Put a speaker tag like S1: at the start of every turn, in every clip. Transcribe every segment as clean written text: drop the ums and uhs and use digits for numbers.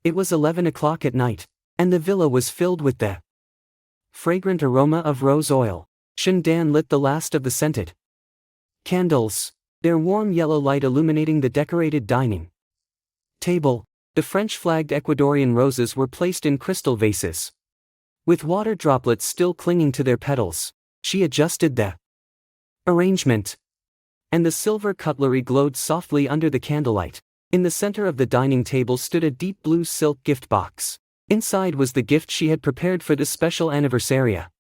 S1: It was 11 o'clock at night, and the villa was filled with the fragrant aroma of rose oil. Dan lit the last of the scented candles, their warm yellow light illuminating the decorated dining table. The French-flagged Ecuadorian roses were placed in crystal vases, with water droplets still clinging to their petals. She adjusted the arrangement, and the silver cutlery glowed softly under the candlelight. In the center of the dining table stood a deep blue silk gift box. Inside was the gift she had prepared for this special anniversary: a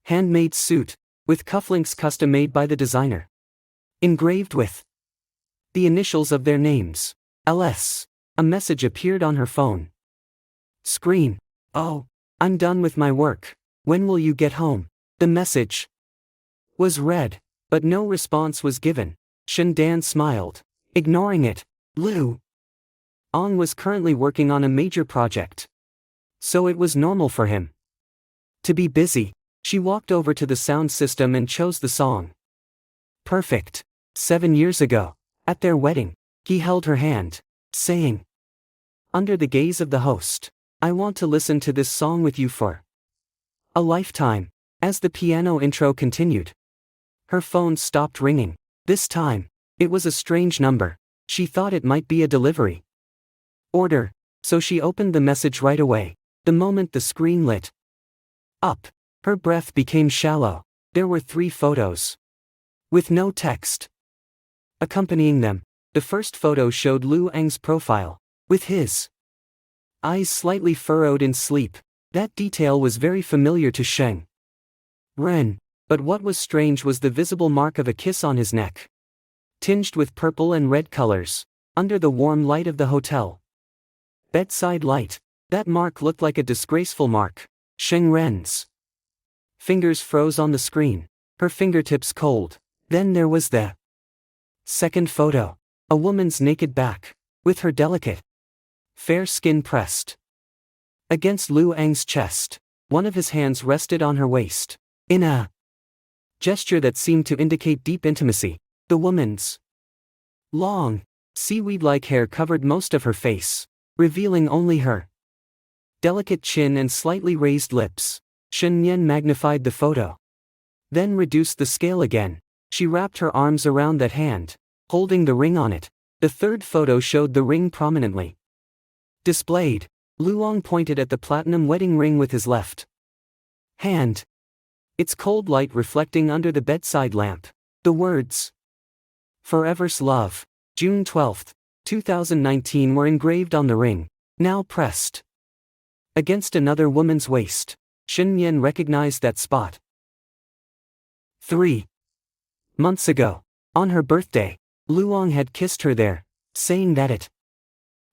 S1: handmade suit, with cufflinks custom-made by the designer, engraved with the initials of their names. LS. A message appeared on her phone screen. "Oh, I'm done with my work. When will you get home?" The message was read, but no response was given. Dan smiled, ignoring it. Lu Ong was currently working on a major project, so it was normal for him to be busy. She walked over to the sound system and chose the song Perfect. 7 years ago, at their wedding, he held her hand, saying, under the gaze of the host, "I want to listen to this song with you for a lifetime." As the piano intro continued, her phone stopped ringing. This time, it was a strange number. She thought it might be a delivery order, so she opened the message right away. The moment the screen lit up, her breath became shallow. There were 3 photos, with no text accompanying them. The first photo showed Lu Ang's profile, with his eyes slightly furrowed in sleep. That detail was very familiar to Sheng Ren, but what was strange was the visible mark of a kiss on his neck, tinged with purple and red colors, under the warm light of the hotel bedside light. That mark looked like a disgraceful mark. Sheng Ren's fingers froze on the screen, her fingertips cold. Then there was the second photo, a woman's naked back, with her delicate, fair skin pressed against Lu Ang's chest. One of his hands rested on her waist, in a gesture that seemed to indicate deep intimacy. The woman's long, seaweed-like hair covered most of her face, revealing only her delicate chin and slightly raised lips. Shen Yan magnified the photo, then reduced the scale again. She wrapped her arms around that hand, holding the ring on it. The third photo showed the ring prominently displayed. Luong pointed at the platinum wedding ring with his left hand, its cold light reflecting under the bedside lamp. The words, "Forever's Love, June 12, 2019" were engraved on the ring, now pressed against another woman's waist. Shen Yan recognized that spot. 3 months ago, on her birthday, Luong had kissed her there, saying that it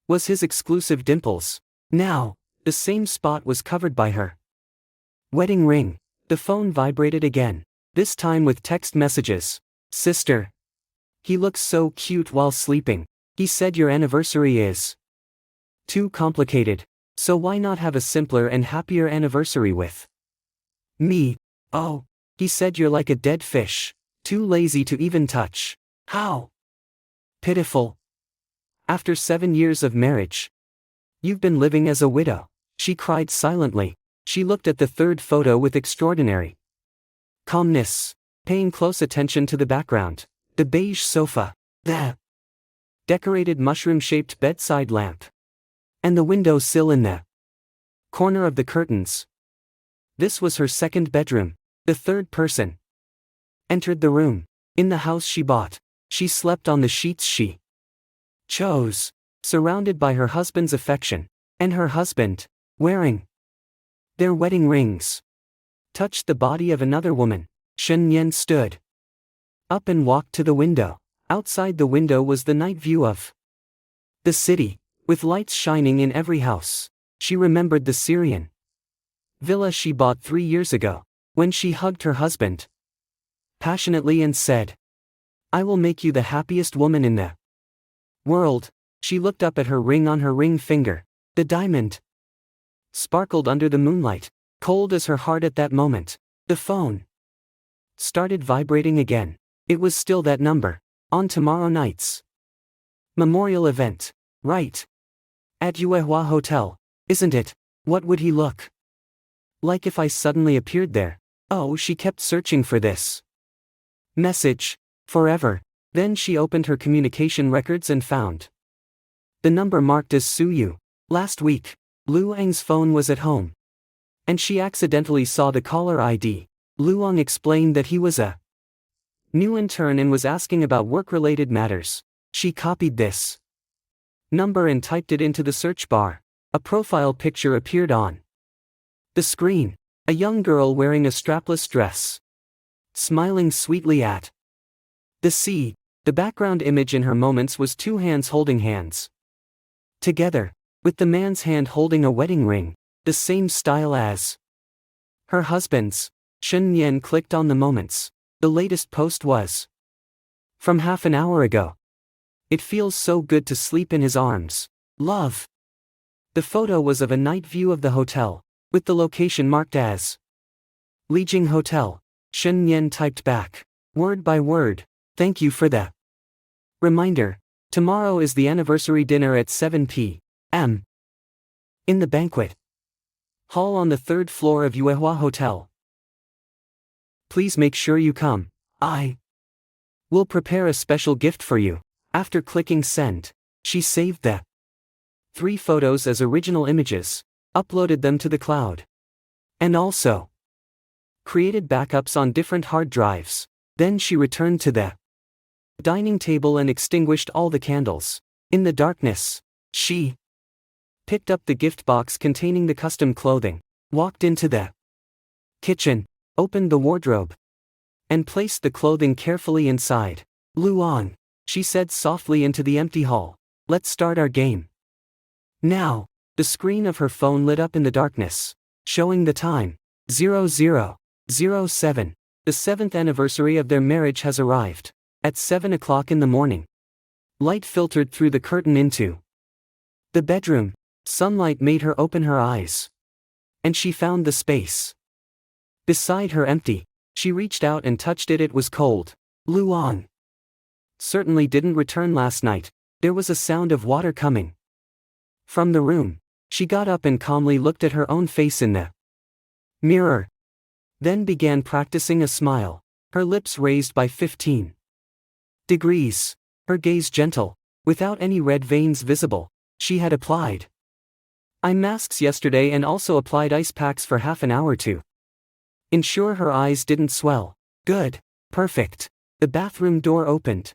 S1: was his exclusive dimples. Now, the same spot was covered by her wedding ring. The phone vibrated again, this time with text messages. "Sister, he looks so cute while sleeping. He said your anniversary is too complicated, so why not have a simpler and happier anniversary with me? Oh, he said you're like a dead fish, too lazy to even touch. How pitiful. After 7 years of marriage, you've been living as a widow." She cried silently. She looked at the third photo with extraordinary calmness, paying close attention to the background, the beige sofa, the decorated mushroom-shaped bedside lamp, and the window sill in the corner of the curtains. This was her second bedroom. The third person entered the room. In the house she bought, she slept on the sheets she chose, surrounded by her husband's affection, and her husband, wearing their wedding rings, touched the body of another woman. Shen Yan stood up and walked to the window. Outside the window was the night view of the city, with lights shining in every house. She remembered the Syrian villa she bought 3 years ago, when she hugged her husband passionately and said, "I will make you the happiest woman in the world." She looked up at her ring on her ring finger. The diamond sparkled under the moonlight, cold as her heart at that moment. The phone started vibrating again. It was still that number. "On tomorrow night's memorial event, right?" At Yuehua Hotel, isn't it? What would he look like if I suddenly appeared there? Oh, she kept searching for this message forever. Then she opened her communication records and found the number marked as Suyu. Last week, Luang's phone was at home, and she accidentally saw the caller ID. Luang explained that he was a new intern and was asking about work-related matters. She copied this number and typed it into the search bar. A profile picture appeared on the screen. A young girl wearing a strapless dress, smiling sweetly at the sea. The background image in her moments was two hands holding hands together, with the man's hand holding a wedding ring, the same style as her husband's. Shen Yan clicked on the moments. The latest post was from half an hour ago. It feels so good to sleep in his arms. Love. The photo was of a night view of the hotel, with the location marked as Lijing Hotel. Shen Yan typed back, word by word, thank you for the reminder. Tomorrow is the anniversary dinner at 7 p.m. in the banquet hall on the 3rd floor of Yuehua Hotel. Please make sure you come. I will prepare a special gift for you. After clicking send, she saved the 3 photos as original images, uploaded them to the cloud, and also created backups on different hard drives. Then she returned to the dining table and extinguished all the candles. In the darkness, she picked up the gift box containing the custom clothing, walked into the kitchen, opened the wardrobe, and placed the clothing carefully inside. Luang, she said softly into the empty hall, let's start our game now. The screen of her phone lit up in the darkness, showing the time, 00:07. The 7th anniversary of their marriage has arrived. At 7 o'clock in the morning, light filtered through the curtain into the bedroom. Sunlight made her open her eyes, and she found the space beside her empty. She reached out and touched it. It was cold. Luang certainly didn't return last night. There was a sound of water coming from the room. She got up and calmly looked at her own face in the mirror, then began practicing a smile, her lips raised by 15 degrees, her gaze gentle, without any red veins visible. She had applied eye masks yesterday and also applied ice packs for half an hour to ensure her eyes didn't swell. Good. Perfect. The bathroom door opened,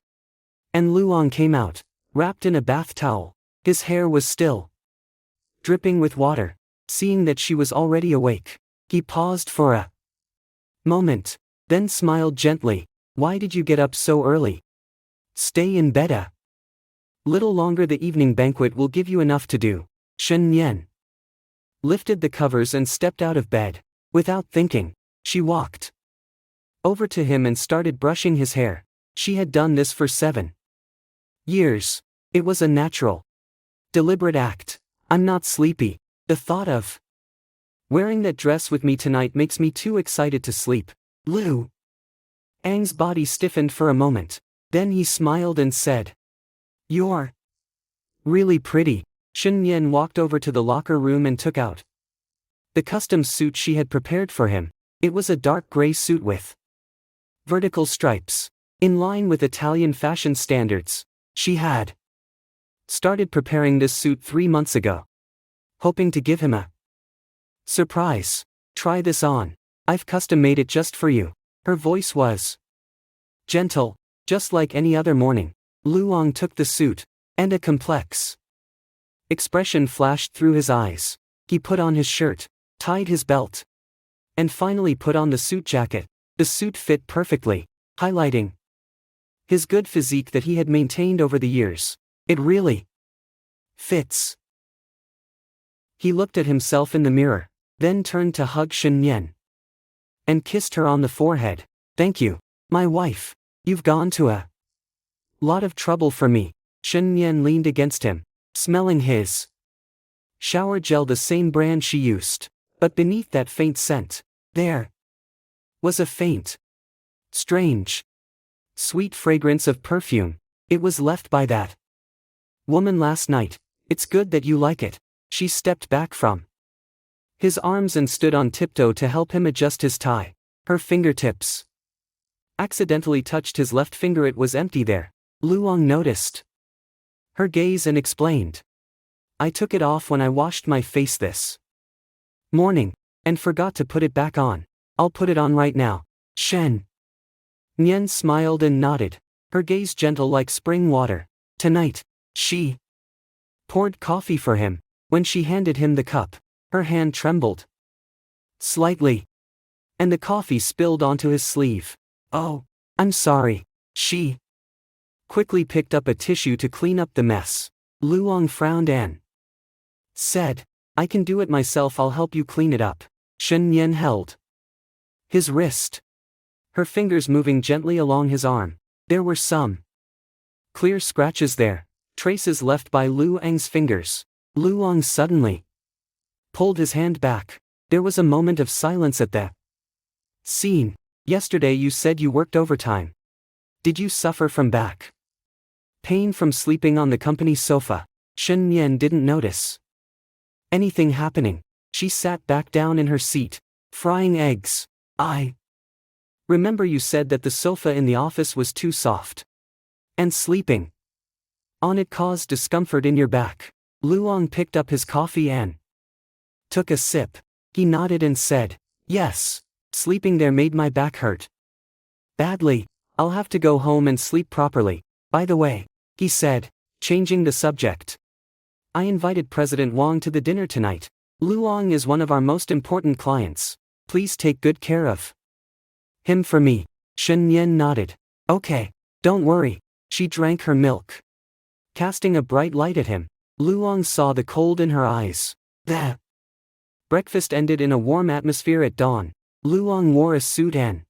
S1: and Luang came out, wrapped in a bath towel. His hair was still dripping with water. Seeing that she was already awake, he paused for a moment, then smiled gently. Why did you get up so early? Stay in bed a little longer. The evening banquet will give you enough to do. Shen Yan lifted the covers and stepped out of bed. Without thinking, she walked over to him and started brushing his hair. She had done this for 7 years. It was a natural, deliberate act. I'm not sleepy. The thought of wearing that dress with me tonight makes me too excited to sleep. Lu Ang's body stiffened for a moment. Then he smiled and said, you're really pretty. Shen Yan walked over to the locker room and took out the custom suit she had prepared for him. It was a dark gray suit with vertical stripes, in line with Italian fashion standards. She had started preparing this suit 3 months ago, hoping to give him a surprise. Try this on. I've custom made it just for you. Her voice was gentle, just like any other morning. Luang took the suit, and a complex expression flashed through his eyes. He put on his shirt, tied his belt, and finally put on the suit jacket. The suit fit perfectly, highlighting his good physique that he had maintained over the years. It really fits. He looked at himself in the mirror, then turned to hug Shen Yan and kissed her on the forehead. Thank you, my wife. You've gone to a lot of trouble for me. Shen Yan leaned against him, smelling his shower gel, the same brand she used. But beneath that faint scent, there was a faint, strange, sweet fragrance of perfume. It was left by that woman last night. It's good that you like it. She stepped back from his arms and stood on tiptoe to help him adjust his tie. Her fingertips accidentally touched his left finger. It was empty there. Luong noticed her gaze and explained. I took it off when I washed my face this morning, and forgot to put it back on. I'll put it on right now. Shen Nyen smiled and nodded, her gaze gentle like spring water. Tonight, she poured coffee for him. When she handed him the cup, her hand trembled slightly, and the coffee spilled onto his sleeve. Oh, I'm sorry. She quickly picked up a tissue to clean up the mess. Luong frowned and said, I can do it myself. I'll help you clean it up. Shen Yen held his wrist, her fingers moving gently along his arm. There were some clear scratches there, traces left by Luang's fingers. Luong suddenly pulled his hand back. There was a moment of silence at that scene. Yesterday you said you worked overtime. Did you suffer from back pain from sleeping on the company sofa? Shen Yen didn't notice anything happening. She sat back down in her seat, frying eggs. I remember you said that the sofa in the office was too soft, and sleeping on it caused discomfort in your back. Luong picked up his coffee and took a sip. He nodded and said, yes, sleeping there made my back hurt badly. I'll have to go home and sleep properly. By the way, he said, changing the subject, I invited President Wang to the dinner tonight. Luong is one of our most important clients. Please take good care of him for me. Shen Yen nodded. Okay, don't worry. She drank her milk, casting a bright light at him. Luong saw the cold in her eyes. The breakfast ended in a warm atmosphere at dawn. Luong wore a suit and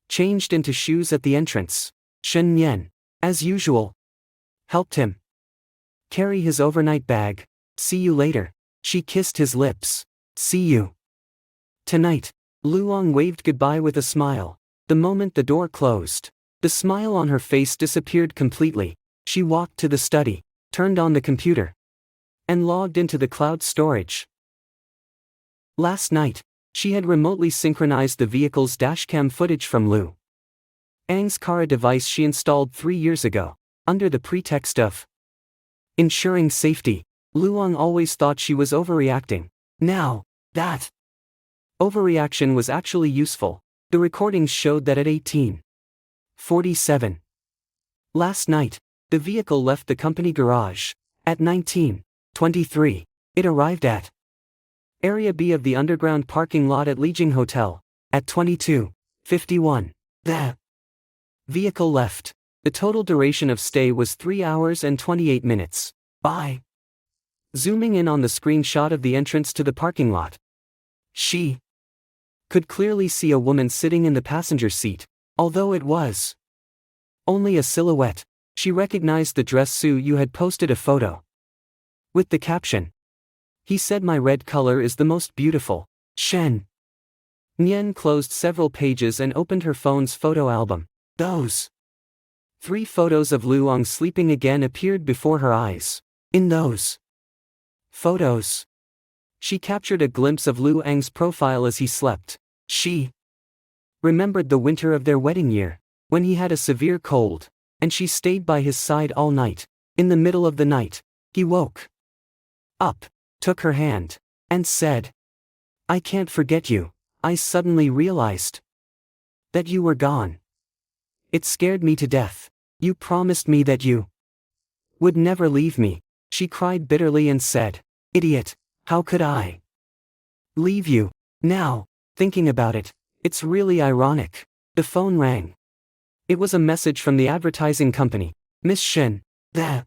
S1: changed into shoes at the entrance. Shen Yen, as usual, helped him carry his overnight bag. See you later. She kissed his lips. See you tonight. Luong waved goodbye with a smile. The moment the door closed, the smile on her face disappeared completely. She walked to the study, turned on the computer, and logged into the cloud storage. Last night, she had remotely synchronized the vehicle's dashcam footage from Lu Ang's car, a device she installed 3 years ago, under the pretext of ensuring safety. Luong always thought she was overreacting. Now, that overreaction was actually useful. The recordings showed that at 18:47 last night, the vehicle left the company garage. At 19:23, it arrived at Area B of the underground parking lot at Lijing Hotel. At 22:51, the vehicle left. The total duration of stay was 3 hours and 28 minutes. By zooming in on the screenshot of the entrance to the parking lot, she could clearly see a woman sitting in the passenger seat. Although it was only a silhouette, she recognized the dress. You had posted a photo with the caption, he said my red color is the most beautiful. Shen Nyen closed several pages and opened her phone's photo album. Those 3 photos of Luong sleeping again appeared before her eyes. In those photos, she captured a glimpse of Luang's profile as he slept. She remembered the winter of their wedding year, when he had a severe cold, and she stayed by his side all night. In the middle of the night, he woke up, took her hand, and said, I can't forget you. I suddenly realized that you were gone. It scared me to death. You promised me that you would never leave me. She cried bitterly and said, idiot, how could I leave you? Now, thinking about it, it's really ironic. The phone rang. It was a message from the advertising company. Miss Shen, the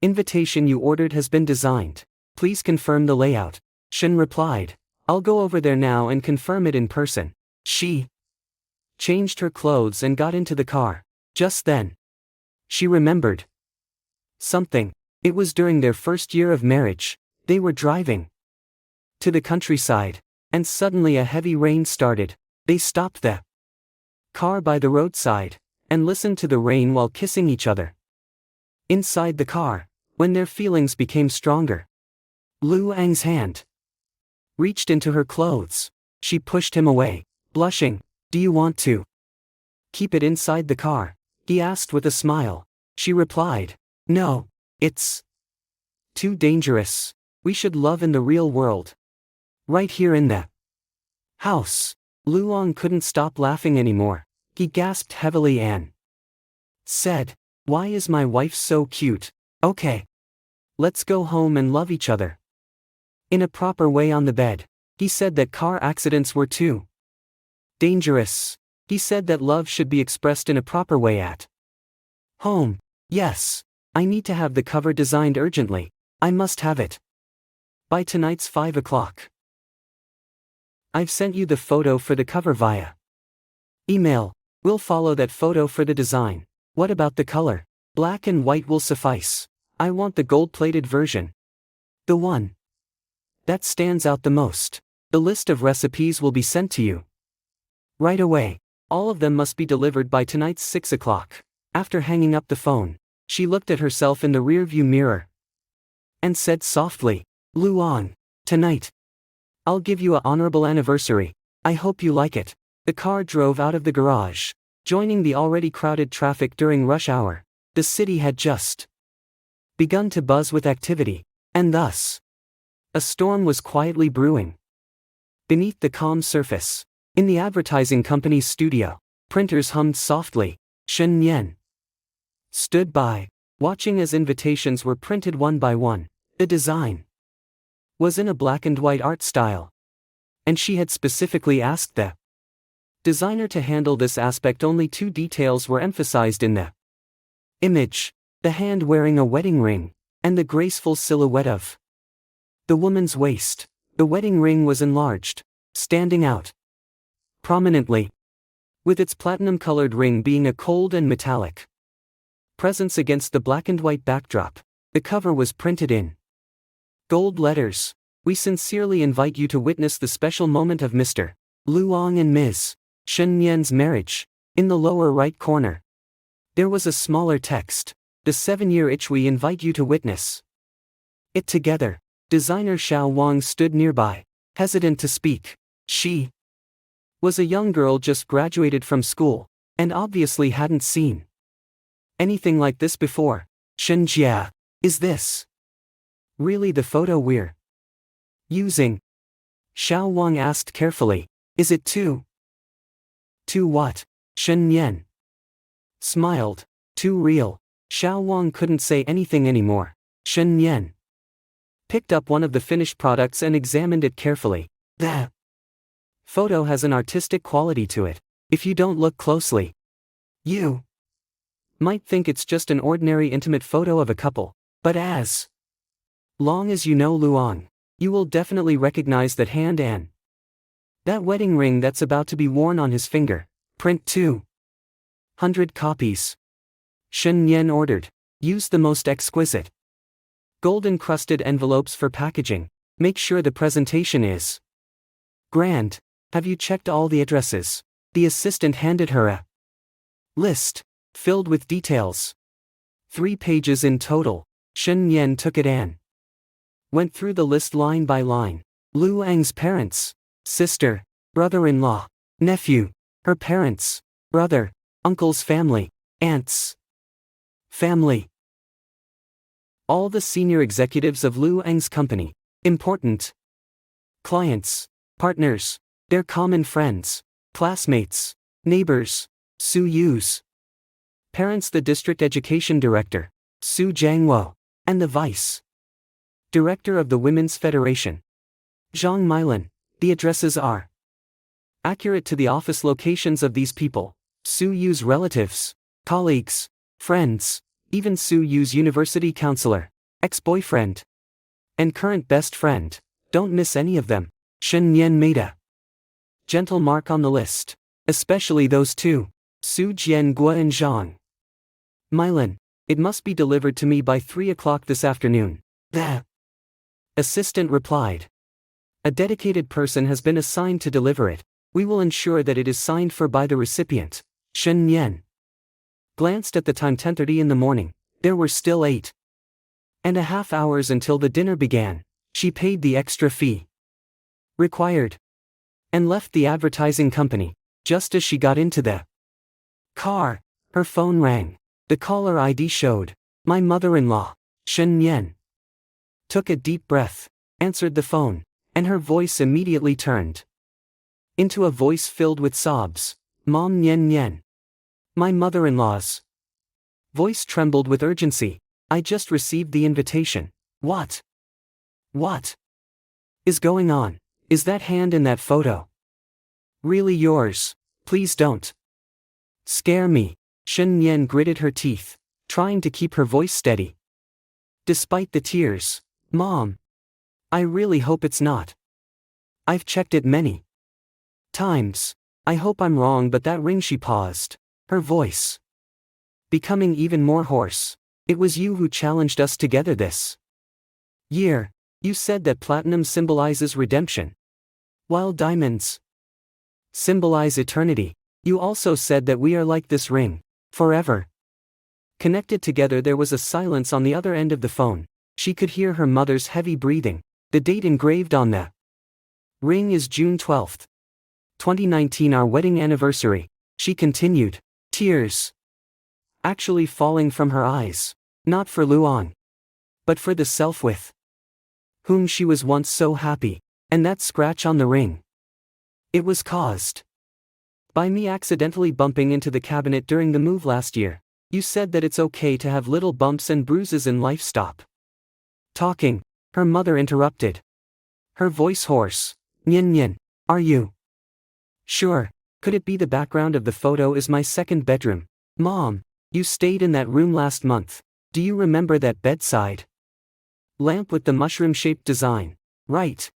S1: invitation you ordered has been designed. Please confirm the layout. Shen replied, I'll go over there now and confirm it in person. She changed her clothes and got into the car. Just then, she remembered something. It was during their first year of marriage. They were driving to the countryside, and suddenly a heavy rain started. They stopped the car by the roadside, and listened to the rain while kissing each other inside the car. When their feelings became stronger, Lu Ang's hand reached into her clothes. She pushed him away, blushing. "Do you want to keep it inside the car?" he asked with a smile. She replied, "No, it's too dangerous. We should love in the real world. Right here in the house." Luong couldn't stop laughing anymore. He gasped heavily and said, "Why is my wife so cute? Okay. Let's go home and love each other in a proper way on the bed." He said that car accidents were too dangerous. He said that love should be expressed in a proper way at home. "Yes. I need to have the cover designed urgently. I must have it by tonight's 5 o'clock. I've sent you the photo for the cover via email. We'll follow that photo for the design. What about the color? Black and white will suffice. I want the gold-plated version. The one that stands out the most. The list of recipes will be sent to you right away. All of them must be delivered by tonight's 6 o'clock. After hanging up the phone, she looked at herself in the rearview mirror and said softly, "Luong, tonight I'll give you an honorable anniversary. I hope you like it." The car drove out of the garage, joining the already crowded traffic during rush hour. The city had just begun to buzz with activity, and thus a storm was quietly brewing beneath the calm surface. In the advertising company's studio, printers hummed softly. Shen Yan stood by, watching as invitations were printed one by one. The design was in a black and white art style, and she had specifically asked the designer to handle this aspect. Only 2 details were emphasized in the image: the hand wearing a wedding ring, and the graceful silhouette of the woman's waist. The wedding ring was enlarged, standing out prominently, with its platinum-colored ring being a cold and metallic presence against the black and white backdrop. The cover was printed in gold letters. "We sincerely invite you to witness the special moment of Mr. Luong and Ms. Shen Yan's marriage." In the lower right corner, there was a smaller text: "The 7-year itch. We invite you to witness it together." Designer Xiao Wang stood nearby, hesitant to speak. She was a young girl just graduated from school, and obviously hadn't seen anything like this before. "Shen Jia, is this really the photo we're using?" Xiao Wang asked carefully. "Is it too what?" Shen Yan smiled. "Too real." Xiao Wang couldn't say anything anymore. Shen Yan picked up one of the finished products and examined it carefully. "The photo has an artistic quality to it. If you don't look closely, you might think it's just an ordinary intimate photo of a couple. But as long as you know Luong, you will definitely recognize that hand and that wedding ring that's about to be worn on his finger. Print 200 copies." Shen Yan ordered. "Use the most exquisite gold-encrusted envelopes for packaging. Make sure the presentation is grand. Have you checked all the addresses?" The assistant handed her a list filled with details. 3 pages in total. Shen Yan took it and went through the list line by line. Lu Ang's parents, sister, brother-in-law, nephew, her parents, brother, uncle's family, aunt's family. All the senior executives of Lu Ang's company, important clients, partners, their common friends, classmates, neighbors, Su Yu's parents, the district education director, Su Jiangwo, and the vice director of the Women's Federation, Zhang Milan. The addresses are accurate to the office locations of these people. Su Yu's relatives, colleagues, friends, even Su Yu's university counselor, ex-boyfriend, and current best friend. Don't miss any of them. Shen Yan made a gentle mark on the list, especially those 2, Su Jianguo and Zhang Milan. "It must be delivered to me by 3 o'clock this afternoon." The assistant replied. "A dedicated person has been assigned to deliver it. We will ensure that it is signed for by the recipient." Shen Yan glanced at the time: 10:30 in the morning. There were still 8 And a half hours until the dinner began. She paid the extra fee required and left the advertising company. Just as she got into the car, her phone rang. The caller ID showed my mother-in-law, Shen Yan. Took a deep breath, answered the phone, and her voice immediately turned into a voice filled with sobs. Mom Nyen Nyen. My mother-in-law's voice trembled with urgency. I just received the invitation. What is going on? Is that hand in that photo really yours? Please don't scare me. Shen Yan gritted her teeth, trying to keep her voice steady despite the tears. Mom, I really hope it's not. I've checked it many times. I hope I'm wrong, but that ring. She paused, her voice becoming even more hoarse. It was you who challenged us together this year. You said that platinum symbolizes redemption, while diamonds symbolize eternity. You also said that we are like this ring, forever connected together. There was a silence on the other end of the phone. She could hear her mother's heavy breathing. The date engraved on the ring is June 12, 2019, our wedding anniversary. She continued, tears actually falling from her eyes. Not for Luong, but for the self with whom she was once so happy. And that scratch on the ring, it was caused by me accidentally bumping into the cabinet during the move last year. You said that it's okay to have little bumps and bruises in life. Stop talking, her mother interrupted, her voice hoarse. Nyen Nyen, are you sure? Could it be the background of the photo is my second bedroom? Mom, you stayed in that room last month. Do you remember that bedside lamp with the mushroom-shaped design? Right.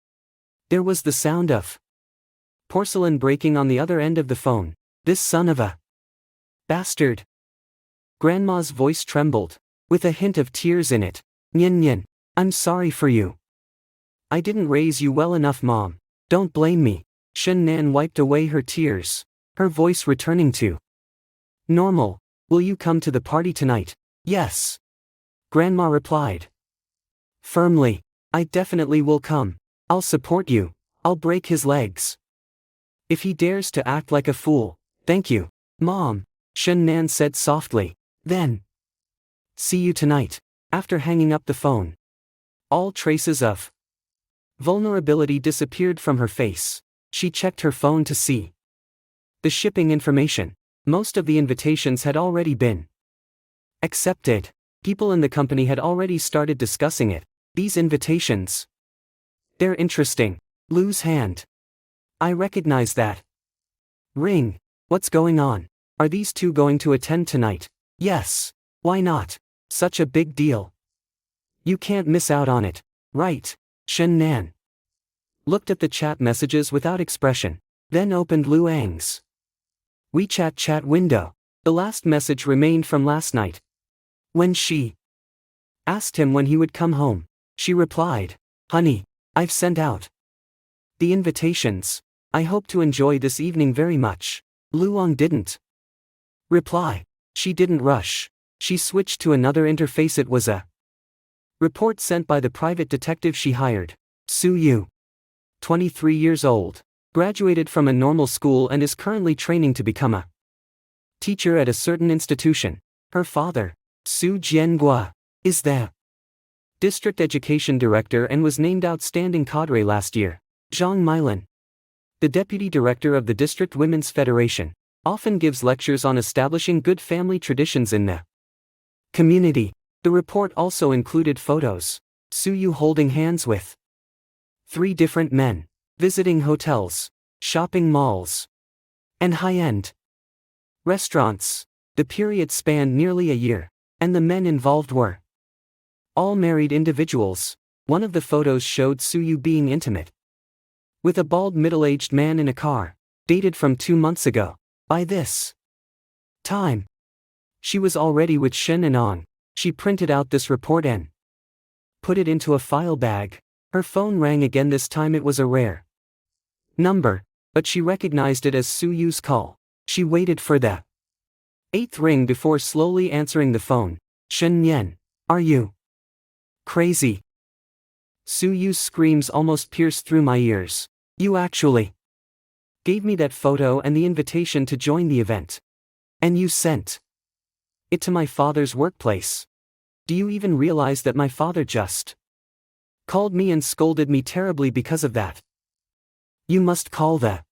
S1: There was the sound of porcelain breaking on the other end of the phone. This son of a bastard. Grandma's voice trembled, with a hint of tears in it. Nyen Nyen, I'm sorry for you. I didn't raise you well enough, Mom. Don't blame me. Shen Nan wiped away her tears, her voice returning to normal. Will you come to the party tonight? Yes. Grandma replied firmly. I definitely will come. I'll support you. I'll break his legs if he dares to act like a fool. Thank you, Mom, Shen Nan said softly. Then, see you tonight. After hanging up the phone, all traces of vulnerability disappeared from her face. She checked her phone to see the shipping information. Most of the invitations had already been accepted. People in the company had already started discussing it. These invitations, they're interesting. Lu's hand. I recognize that ring. What's going on? Are these two going to attend tonight? Yes. Why not? Such a big deal. You can't miss out on it. Right. Shen Nan looked at the chat messages without expression, then opened Luang's WeChat chat window. The last message remained from last night. When she asked him when he would come home, she replied, Honey, I've sent out the invitations. I hope to enjoy this evening very much. Luong didn't reply. She didn't rush. She switched to another interface. It was a report sent by the private detective she hired. Su Yu, 23 years old, graduated from a normal school and is currently training to become a teacher at a certain institution. Her father, Su Jiangua, is the district education director and was named outstanding cadre last year. Zhang Mailan, the deputy director of the District Women's Federation, often gives lectures on establishing good family traditions in the community. The report also included photos. Su Yu holding hands with 3 different men, visiting hotels, shopping malls, and high-end restaurants. The period spanned nearly a year, and the men involved were all married individuals. One of the photos showed Su Yu being intimate with a bald middle-aged man in a car, dated from 2 months ago. By this time, she was already with Shen Anong. She printed out this report and put it into a file bag. Her phone rang again. This time it was a rare number, but she recognized it as Su Yu's call. She waited for the 8th ring before slowly answering the phone. Shen Yan, are you Crazy. Su Yu's screams almost pierced through my ears. You actually gave me that photo and the invitation to join the event. And you sent it to my father's workplace. Do you even realize that my father just called me and scolded me terribly because of that? You must call the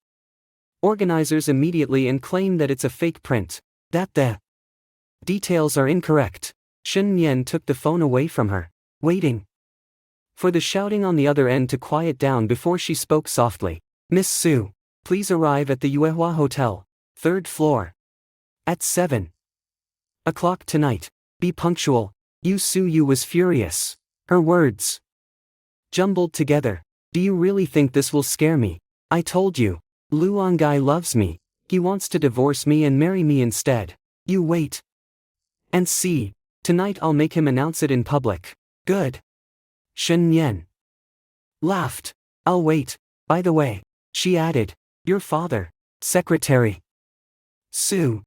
S1: organizers immediately and claim that it's a fake print, that the details are incorrect. Shen Yan took the phone away from her, waiting for the shouting on the other end to quiet down before she spoke softly. Miss Su, please arrive at the Yuehua Hotel, 3rd floor. At 7 o'clock tonight. Be punctual. Su Yu was furious. Her words jumbled together. Do you really think this will scare me? I told you. Luang Gai loves me. He wants to divorce me and marry me instead. You wait and see. Tonight I'll make him announce it in public. Good. Shen Yan laughed. I'll wait. By the way, she added, your father, Secretary Su's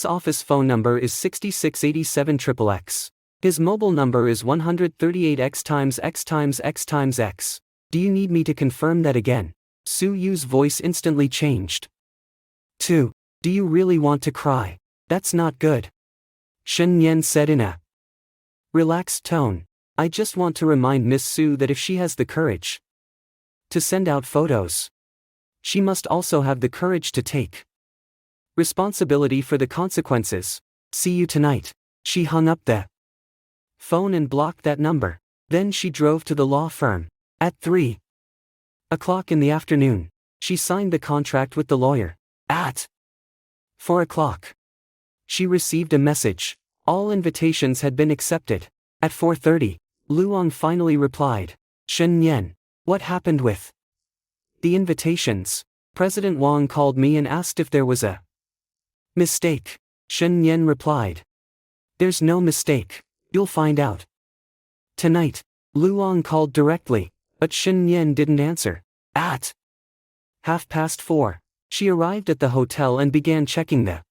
S1: office phone number is 6687XXX. His mobile number is 138X. Do you need me to confirm that again? Su Yu's voice instantly changed. 2. Do you really want to cry? That's not good. Shen Yan said in a relaxed tone. I just want to remind Miss Su that if she has the courage to send out photos, she must also have the courage to take responsibility for the consequences. See you tonight. She hung up the phone and blocked that number. Then she drove to the law firm. At 3 o'clock in the afternoon, she signed the contract with the lawyer. At 4 o'clock, she received a message. All invitations had been accepted. At 4:30, Luang finally replied. Shen Yan, what happened with the invitations? President Wang called me and asked if there was a mistake. Shen Yan replied. There's no mistake. You'll find out tonight. Luang called directly, but Shen Yan didn't answer. At 4:30, she arrived at the hotel and began checking the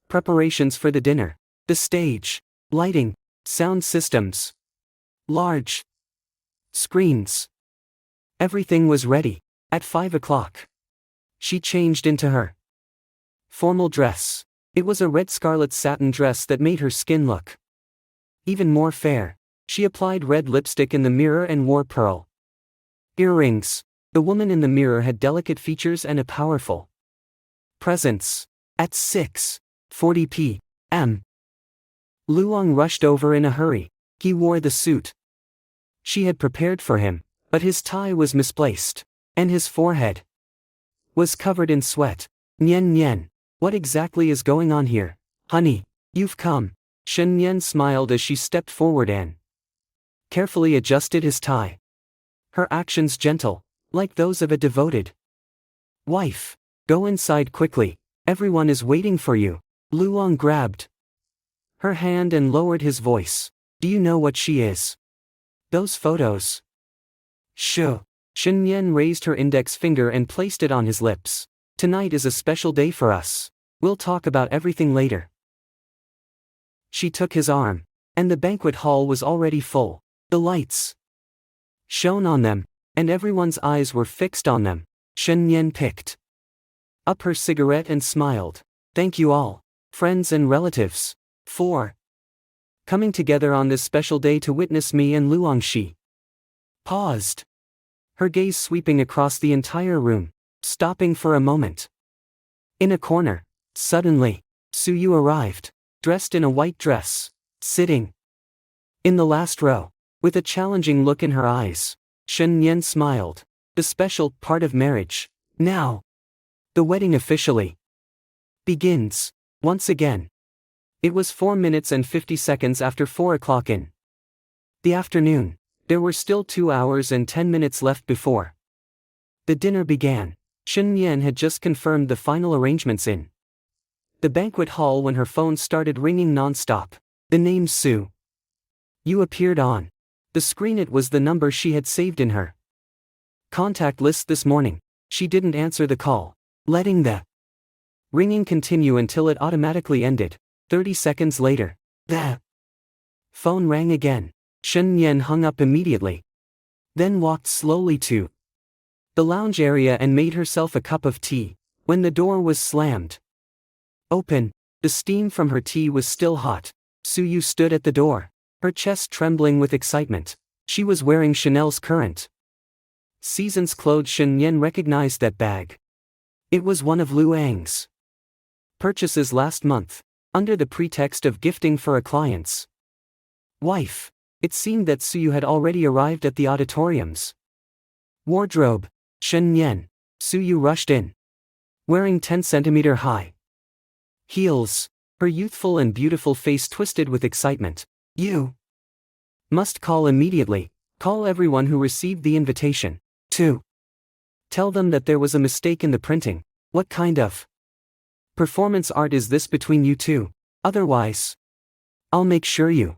S1: preparations for the dinner. The stage, lighting, sound systems, large screens. Everything was ready. At 5 o'clock, she changed into her formal dress. It was a red scarlet satin dress that made her skin look even more fair. She applied red lipstick in the mirror and wore pearl earrings. The woman in the mirror had delicate features and a powerful presence. At 6:40 p.m., Luang rushed over in a hurry. He wore the suit she had prepared for him, but his tie was misplaced, and his forehead was covered in sweat. Nian Nian, what exactly is going on here? Honey, you've come. Shen Nian smiled as she stepped forward and carefully adjusted his tie. Her actions gentle, like those of a devoted wife. Go inside quickly. Everyone is waiting for you. Luang grabbed her hand and lowered his voice. Do you know what she is? Those photos. Sure. Shen Yan raised her index finger and placed it on his lips. Tonight is a special day for us. We'll talk about everything later. She took his arm, and the banquet hall was already full. The lights shone on them, and everyone's eyes were fixed on them. Shen Yan picked up her cigarette and smiled. Thank you all, friends and relatives, for coming together on this special day to witness me and Luang. She paused, her gaze sweeping across the entire room, stopping for a moment. In a corner, suddenly, Su Yu arrived, dressed in a white dress, sitting in the last row, with a challenging look in her eyes. Shen Yan smiled. The special part of marriage. Now, the wedding officially begins. Once again. It was 4 minutes and 50 seconds after 4 o'clock in the afternoon. There were still 2 hours and 10 minutes left before the dinner began. Shen Yan had just confirmed the final arrangements in the banquet hall when her phone started ringing non-stop. The name Su Yu appeared on the screen. It was the number she had saved in her contact list this morning. She didn't answer the call, letting the ringing continue until it automatically ended. 30 seconds later, the phone rang again. Shen Yan hung up immediately. Then walked slowly to the lounge area and made herself a cup of tea, when the door was slammed open. The steam from her tea was still hot. Suyu stood at the door, her chest trembling with excitement. She was wearing Chanel's current season's clothes. Shen Yan recognized that bag. It was one of Lu Ang's purchases last month, under the pretext of gifting for a client's wife. It seemed that Suyu had already arrived at the auditorium's wardrobe. Shen Yan. Suyu rushed in, wearing 10-centimeter high heels, her youthful and beautiful face twisted with excitement. You must call immediately. Call everyone who received the invitation. 2. Tell them that there was a mistake in the printing. What kind of performance art is this between you two? Otherwise, I'll make sure you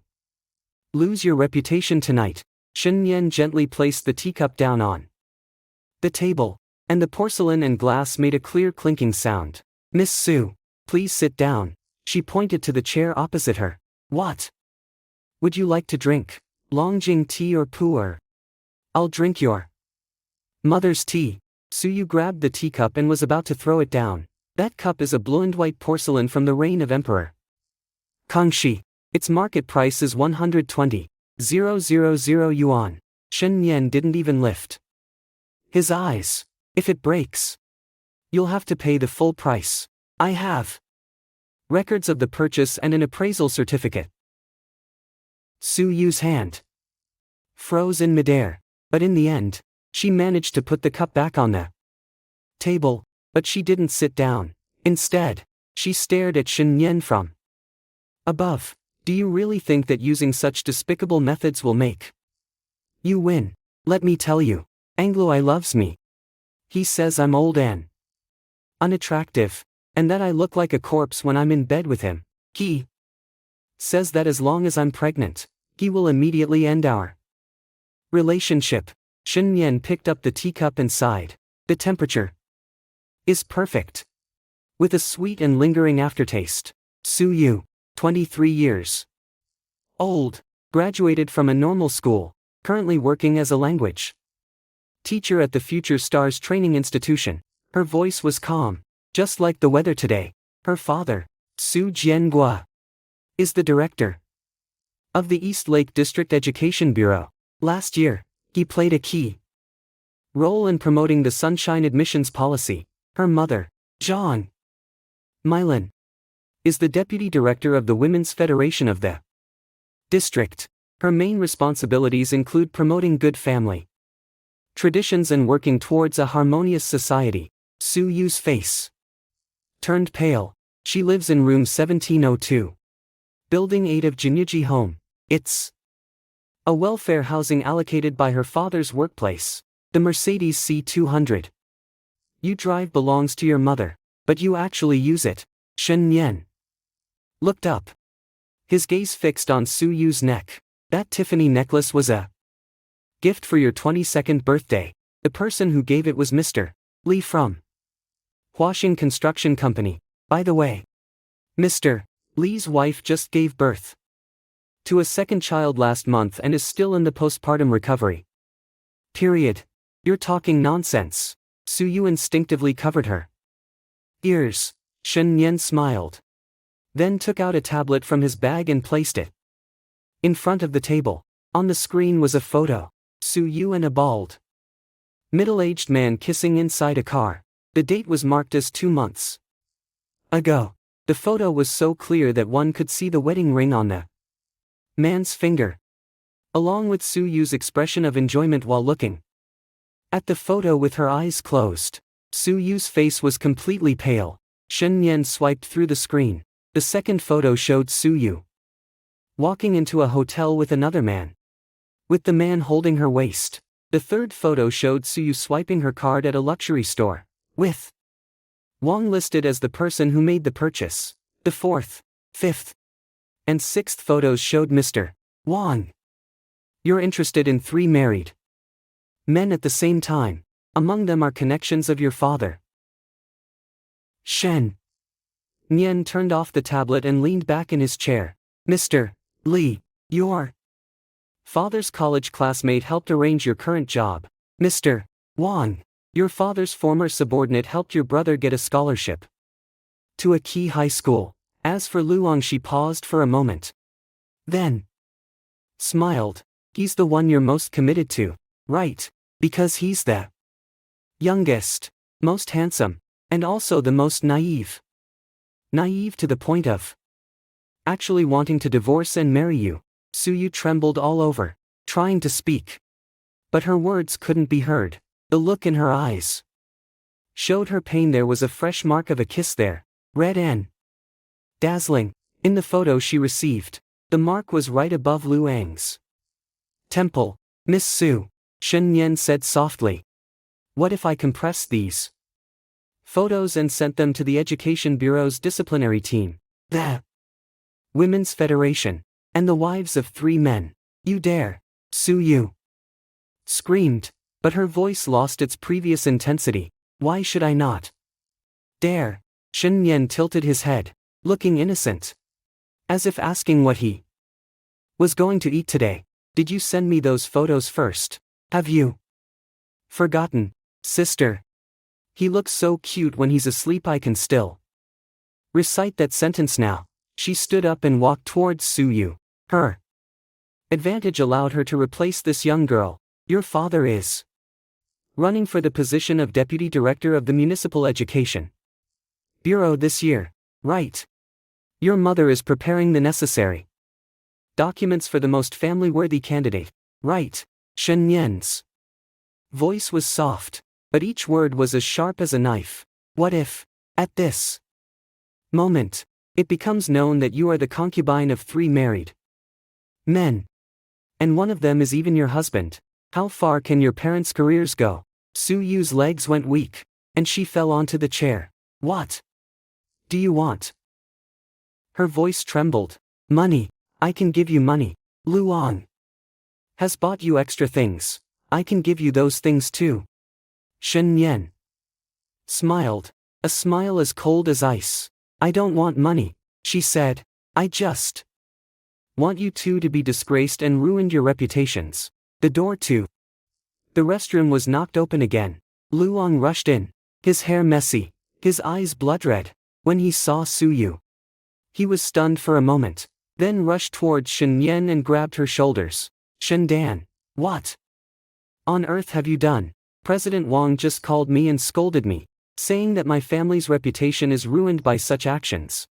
S1: lose your reputation tonight. Shen Yan gently placed the teacup down on the table, and the porcelain and glass made a clear clinking sound. Miss Su, please sit down. She pointed to the chair opposite her. What would you like to drink? Longjing tea or pu'er? I'll drink your mother's tea. Suyu grabbed the teacup and was about to throw it down. That cup is a blonde white porcelain from the reign of Emperor Kangxi. Its market price is 120,000 yuan. Shen Yan didn't even lift his eyes. If it breaks, you'll have to pay the full price. I have records of the purchase and an appraisal certificate. Suyu's hand froze in midair, but in the end, she managed to put the cup back on the table, but she didn't sit down. Instead, she stared at Shen Yan from above. Do you really think that using such despicable methods will make you win? Let me tell you, Anglo loves me. He says I'm old and unattractive, and that I look like a corpse when I'm in bed with him. He says that as long as I'm pregnant, he will immediately end our relationship. Shen Yan picked up the teacup and sighed. The temperature is perfect, with a sweet and lingering aftertaste. Suyu, 23 years old, graduated from a normal school, currently working as a language teacher at the Future Stars Training Institution. Her voice was calm, just like the weather today. Her father, Su Jiangua, is the director of the East Lake District Education Bureau. Last year, he played a key role in promoting the Sunshine admissions policy. Her mother, Zhang Milan, is the deputy director of the Women's Federation of the district. Her main responsibilities include promoting good family traditions and working towards a harmonious society. Su Yu's face turned pale. She lives in room 1702. Building 8 of Jinyuji Home. It's a welfare housing allocated by her father's workplace. The Mercedes C200 you drive belongs to your mother, but you actually use it. Shen Yan looked up, his gaze fixed on Su Yu's neck. That Tiffany necklace was a gift for your 22nd birthday. The person who gave it was Mr. Li from Huaxing Construction Company. By the way, Mr. Li's wife just gave birth to a second child last month and is still in the postpartum recovery period. You're talking nonsense. Su Yu instinctively covered her ears. Shen Yan smiled, then took out a tablet from his bag and placed it in front of the table. On the screen was a photo. Su Yu and a bald, middle-aged man kissing inside a car. The date was marked as 2 months ago. The photo was so clear that one could see the wedding ring on the man's finger, along with Su Yu's expression of enjoyment while looking at the photo with her eyes closed. Su Yu's face was completely pale. Shen Yan swiped through the screen. The second photo showed Su Yu walking into a hotel with another man, with the man holding her waist. The third photo showed Su Yu swiping her card at a luxury store, with Wang listed as the person who made the purchase. The fourth, fifth, and sixth photos showed Mr. Wang. You're interested in 3 married men at the same time. Among them are connections of your father. Shen Yan turned off the tablet and leaned back in his chair. Mr. Li, you're Father's college classmate helped arrange your current job. Mr. Wang. Your father's former subordinate helped your brother get a scholarship to a key high school. As for Luong, she paused for a moment. Then smiled. He's the one you're most committed to, right? Because he's the youngest, most handsome, and also the most naive. Naive to the point of actually wanting to divorce and marry you. Suyu trembled all over, trying to speak. But her words couldn't be heard. The look in her eyes showed her pain. There was a fresh mark of a kiss there, red and dazzling. In the photo she received, the mark was right above Luang's temple. Miss Su, Shen Yan said softly. What if I compressed these photos and sent them to the Education Bureau's disciplinary team, the Women's Federation, and the wives of 3 men? You dare? Suyu screamed, but her voice lost its previous intensity. Why should I not dare? Shen Yan tilted his head, looking innocent, as if asking what he was going to eat today. Did you send me those photos first? Have you forgotten, sister? He looks so cute when he's asleep. I can still recite that sentence now. She stood up and walked towards Suyu. Her advantage allowed her to replace this young girl. Your father is running for the position of Deputy Director of the Municipal Education Bureau this year, right? Your mother is preparing the necessary documents for the most family-worthy candidate, right? Shen Yan's voice was soft, but each word was as sharp as a knife. What if, at this moment, it becomes known that you are the concubine of 3 married men, and one of them is even your husband? How far can your parents' careers go? Suyu's legs went weak, and she fell onto the chair. What do you want? Her voice trembled. Money. I can give you money. Luong has bought you extra things. I can give you those things too. Shen Yan smiled, a smile as cold as ice. I don't want money, she said. I just want you two to be disgraced and ruined your reputations. The door to the restroom was knocked open again. Luong rushed in, his hair messy, his eyes blood-red. When he saw Suyu, he was stunned for a moment, then rushed towards Shen Yan and grabbed her shoulders. Shen Dan, what on earth have you done? President Wang just called me and scolded me, saying that my family's reputation is ruined by such actions,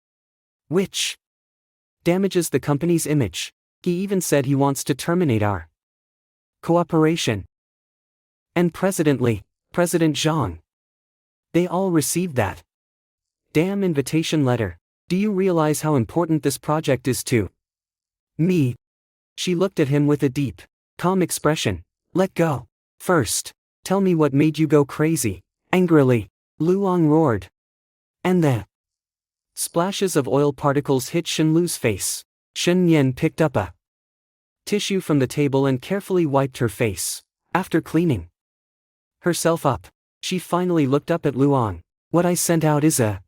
S1: which damages the company's image. He even said he wants to terminate our cooperation. And President Zhang, they all received that damn invitation letter. Do you realize how important this project is to me? She looked at him with a deep, calm expression. Let go. First, tell me what made you go crazy. Angrily, Luong roared. And the splashes of oil particles hit Shenlu's face. Shen Yan picked up a tissue from the table and carefully wiped her face. After cleaning herself up, she finally looked up at Luong. What I sent out is a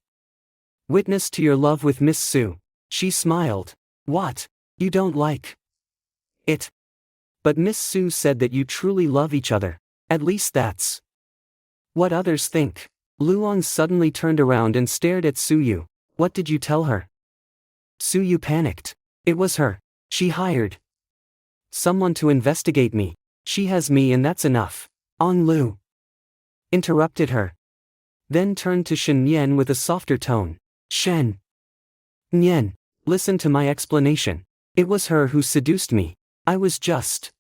S1: witness to your love with Miss Su. She smiled. What? You don't like it? But Miss Su said that you truly love each other. At least that's what others think. Luong suddenly turned around and stared at Suyu. What did you tell her? Suyu panicked. It was her. She hired someone to investigate me. She has me and that's enough. Ong Lu interrupted her, then turned to Shen Yan with a softer tone. Shen Yan, listen to my explanation. It was her who seduced me. I was just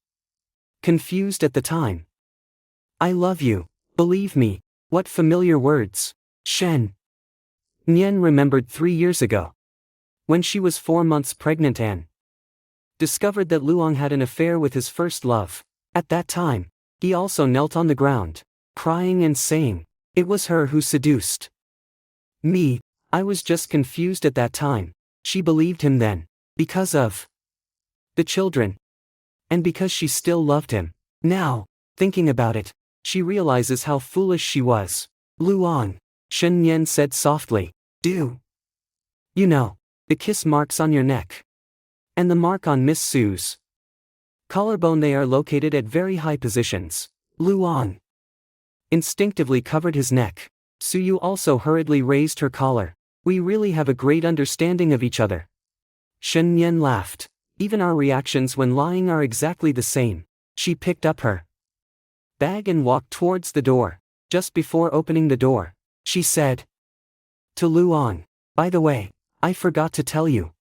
S1: confused at the time. I love you. Believe me. What familiar words. Shen Yan remembered 3 years ago, when she was 4 months pregnant and discovered that Luong had an affair with his first love. At that time, he also knelt on the ground, crying and saying, it was her who seduced me. I was just confused at that time. She believed him then, because of the children, and because she still loved him. Now, thinking about it, she realizes how foolish she was. Luong, Shen Yan said softly, do you know the kiss marks on your neck? And the mark on Miss Su's Collarbone. They are located at very high positions. Luong instinctively covered his neck. Suyu also hurriedly raised her collar. We really have a great understanding of each other. Shen Yan laughed. Even our reactions when lying are exactly the same. She picked up her bag and walked towards the door. Just before opening the door, she said to Luong, by the way, I forgot to tell you.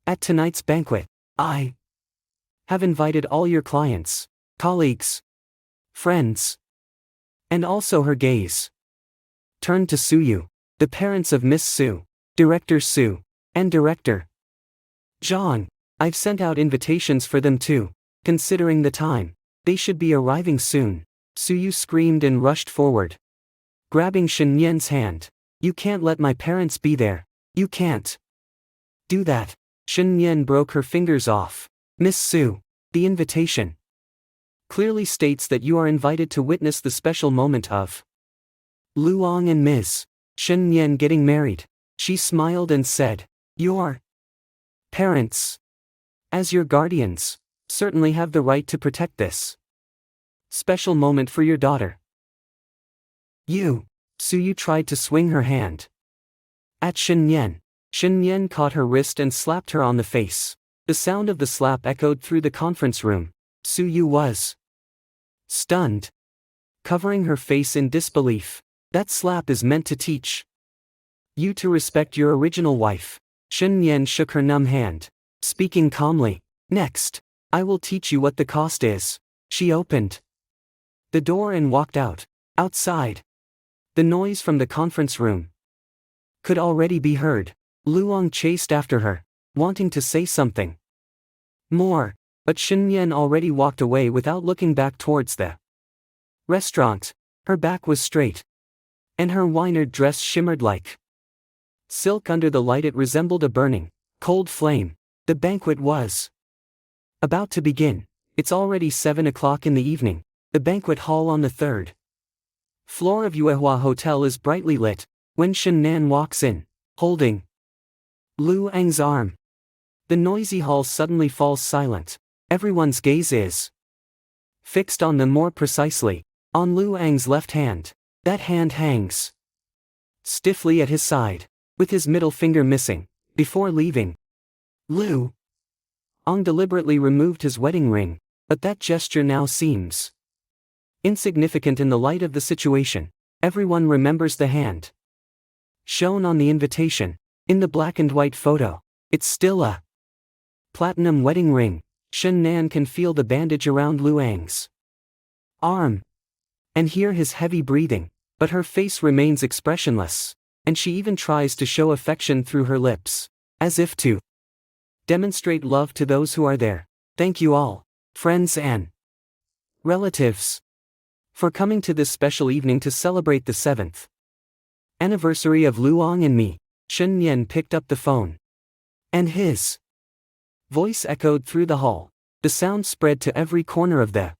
S1: At tonight's banquet, I have invited all your clients, colleagues, friends, and also her gaze turned to Suyu, the parents of Miss Su, Director Su, and Director Zhang. I've sent out invitations for them too. Considering the time, they should be arriving soon. Suyu screamed and rushed forward, grabbing Shen Yan's hand. You can't let my parents be there. You can't do that. Shen Yan broke her fingers off. Miss Su, the invitation clearly states that you are invited to witness the special moment of Luong and Ms. Shen Yan getting married. She smiled and said, your parents, as your guardians, certainly have the right to protect this special moment for your daughter. Suyu tried to swing her hand at Shen Yan. Shen Yan caught her wrist and slapped her on the face. The sound of the slap echoed through the conference room. Suyu was stunned, covering her face in disbelief. That slap is meant to teach you to respect your original wife. Shen Yan shook her numb hand, speaking calmly. Next, I will teach you what the cost is. She opened the door and walked out. Outside, the noise from the conference room could already be heard. Luong chased after her, wanting to say something more, but Shen Yan already walked away without looking back towards the restaurant. Her back was straight, and her winered dress shimmered like silk under the light. It resembled a burning, cold flame. The banquet was about to begin. It's already 7 o'clock in the evening. The banquet hall on the third floor of Yuehua Hotel is brightly lit. When Shen Nan walks in, holding Luong's arm, the noisy hall suddenly falls silent. Everyone's gaze is fixed on them, more precisely, on Luong's left hand. That hand hangs stiffly at his side, with his middle finger missing. Before leaving, Luong deliberately removed his wedding ring, but that gesture now seems insignificant in the light of the situation. Everyone remembers the hand shown on the invitation. In the black and white photo, it's still a platinum wedding ring. Shen Nan can feel the bandage around Luong's arm and hear his heavy breathing, but her face remains expressionless, and she even tries to show affection through her lips, as if to demonstrate love to those who are there. Thank you all, friends and relatives, for coming to this special evening to celebrate the 7th anniversary of Luong and me. Shen Yan picked up the phone, and his voice echoed through the hall. The sound spread to every corner of the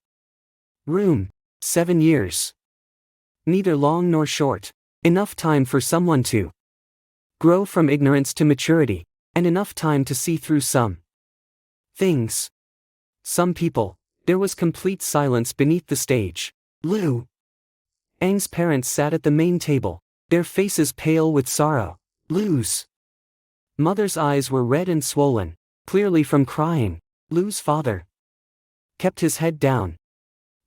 S1: room. 7 years. Neither long nor short. Enough time for someone to grow from ignorance to maturity, and enough time to see through some things. Some people. There was complete silence beneath the stage. Luong's parents sat at the main table, their faces pale with sorrow. Lu's mother's eyes were red and swollen, clearly from crying. Lu's father kept his head down,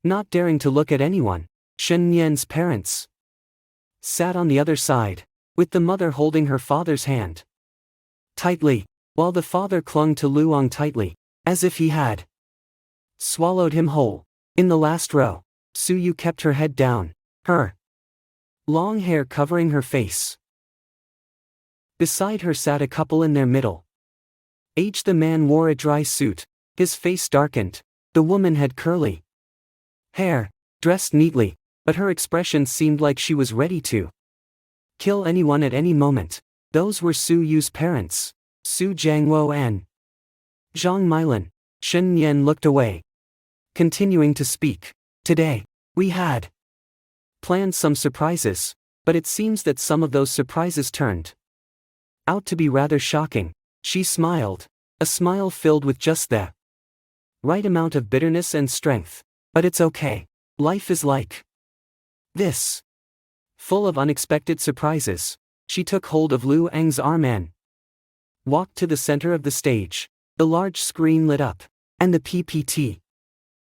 S1: not daring to look at anyone. Shen Yan's parents sat on the other side, with the mother holding her father's hand tightly, while the father clung to Luong tightly, as if he had swallowed him whole. In the last row, Suyu kept her head down, her long hair covering her face. Beside her sat a couple in their middle age. The man wore a dry suit, his face darkened. The woman had curly hair, dressed neatly, but her expression seemed like she was ready to kill anyone at any moment. Those were Suyu's parents, Su Jiangwo and Zhang Mailan. Shen Yan looked away, continuing to speak. Today, we had planned some surprises, but it seems that some of those surprises turned out to be rather shocking. She smiled, a smile filled with just the right amount of bitterness and strength. But it's okay. Life is like this. Full of unexpected surprises. She took hold of Lu Ang's arm and walked to the center of the stage. The large screen lit up, and the PPT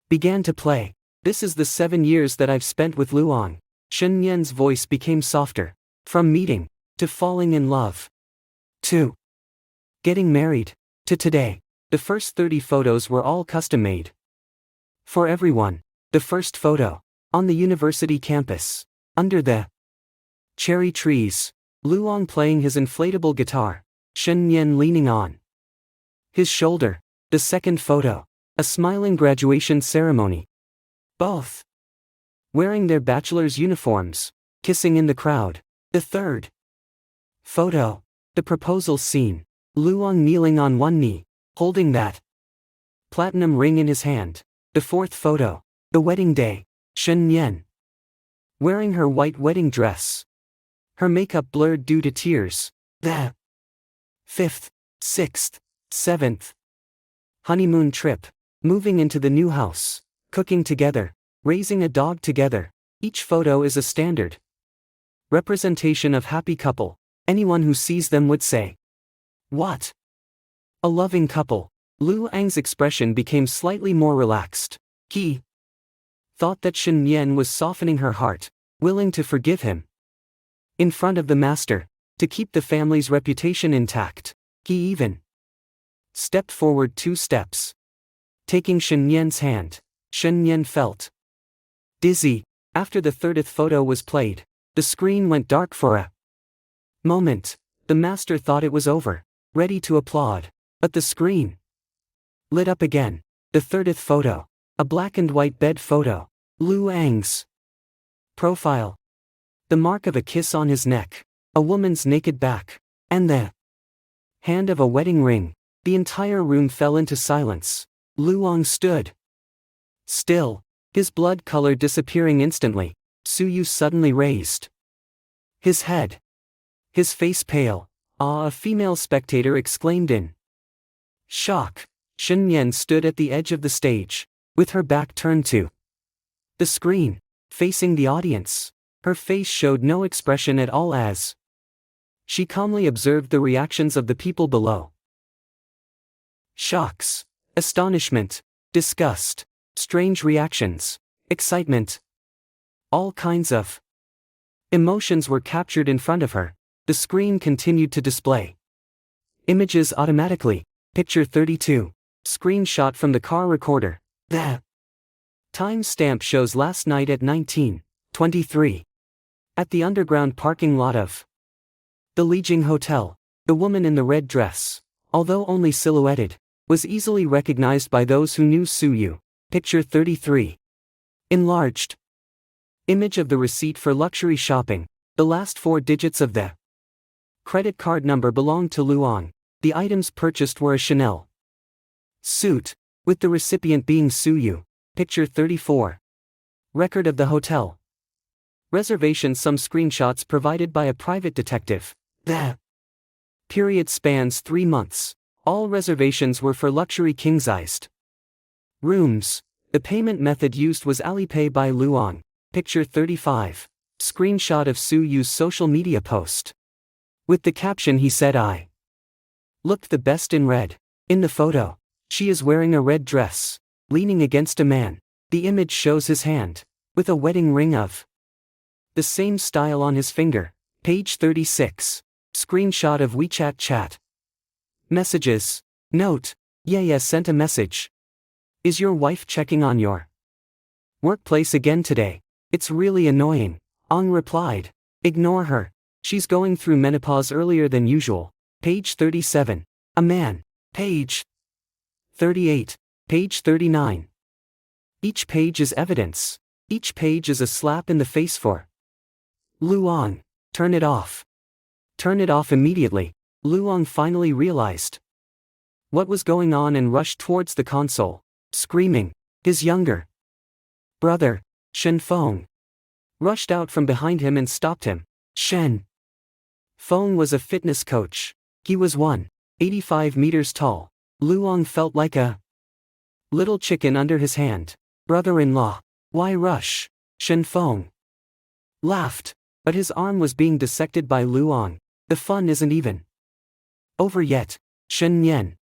S1: began to play. This is the 7 years that I've spent with Luong. Shen Yan's voice became softer. From meeting, to falling in love, to getting married, to today. The first 30 photos were all custom-made. For everyone. The first photo. On the university campus. Under the cherry trees. Luong playing his inflatable guitar. Shen Yan leaning on his shoulder. The second photo. A smiling graduation ceremony. Both wearing their bachelor's uniforms. Kissing in the crowd. The third photo. The proposal scene. Luong kneeling on one knee, holding that platinum ring in his hand. The fourth photo. The wedding day. Shen Yan wearing her white wedding dress. Her makeup blurred due to tears. The fifth, sixth, seventh honeymoon trip. Moving into the new house. Cooking together. Raising a dog together. Each photo is a standard representation of happy couple. Anyone who sees them would say, "What a loving couple." Lu Ang's expression became slightly more relaxed. He thought that Shen Yan was softening her heart, willing to forgive him. In front of the master, to keep the family's reputation intact. He even stepped forward 2 steps. Taking Shen Yan's hand, Shen Yan felt dizzy. After the 30th photo was played, the screen went dark for a moment. The master thought it was over, ready to applaud. But the screen lit up again. The 30th photo. A black and white bed photo. Lu Ang's profile. The mark of a kiss on his neck. A woman's naked back. And the hand of a wedding ring. The entire room fell into silence. Luong stood still, his blood color disappearing instantly. Suyu suddenly raised his head. His face pale. "Ah!" a female spectator exclaimed in shock. Shen Yan stood at the edge of the stage, with her back turned to the screen, facing the audience. Her face showed no expression at all as she calmly observed the reactions of the people below. Shocks, astonishment, disgust, strange reactions, excitement. All kinds of emotions were captured in front of her. The screen continued to display images automatically. Picture 32. Screenshot from the car recorder. The time stamp shows last night at 19:23. At the underground parking lot of the Lijing Hotel, the woman in the red dress, although only silhouetted, was easily recognized by those who knew Suyu. Picture 33. Enlarged image of the receipt for luxury shopping. The last 4 digits of the credit card number belonged to Luong. The items purchased were a Chanel suit, with the recipient being Suyu. Picture 34. Record of the hotel reservation. Some screenshots provided by a private detective. The period spans 3 months. All reservations were for luxury king-sized rooms. The payment method used was Alipay by Luong. Picture 35. Screenshot of Suyu's social media post. With the caption, he said, "I looked the best in red." In the photo, she is wearing a red dress, leaning against a man. The image shows his hand, with a wedding ring of the same style on his finger. Page 36. Screenshot of WeChat chat. Messages. Note. Yeah, sent a message. Is your wife checking on your workplace again today? It's really annoying. Ong replied. Ignore her. She's going through menopause earlier than usual. Page 37. A man. Page 38. Page 39. Each page is evidence. Each page is a slap in the face for Luong. Turn it off. Turn it off immediately. Luong finally realized what was going on and rushed towards the console, screaming. His younger brother, Shen Feng, rushed out from behind him and stopped him. Shen Feng was a fitness coach. He was 185 meters tall. Luong felt like a Little chicken under his hand. Brother-in-law. Why rush? Shen Feng laughed, but his arm was being dissected by Luong. The fun isn't even over yet. Shen Yan.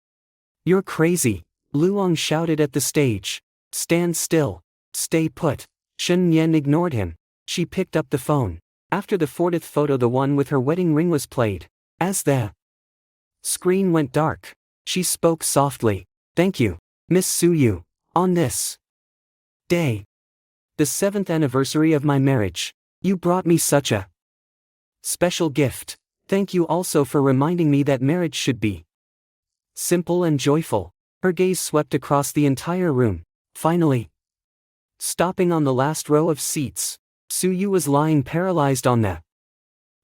S1: You're crazy. Luong shouted at the stage. Stand still. Stay put. Shen Yan ignored him. She picked up the phone. After the 40th photo, the one with her wedding ring, was played. As the screen went dark, she spoke softly. Thank you, Miss Suyu. On this day, the 7th anniversary of my marriage, you brought me such a special gift. Thank you also for reminding me that marriage should be simple and joyful. Her gaze swept across the entire room, finally stopping on the last row of seats. Suyu was lying paralyzed on the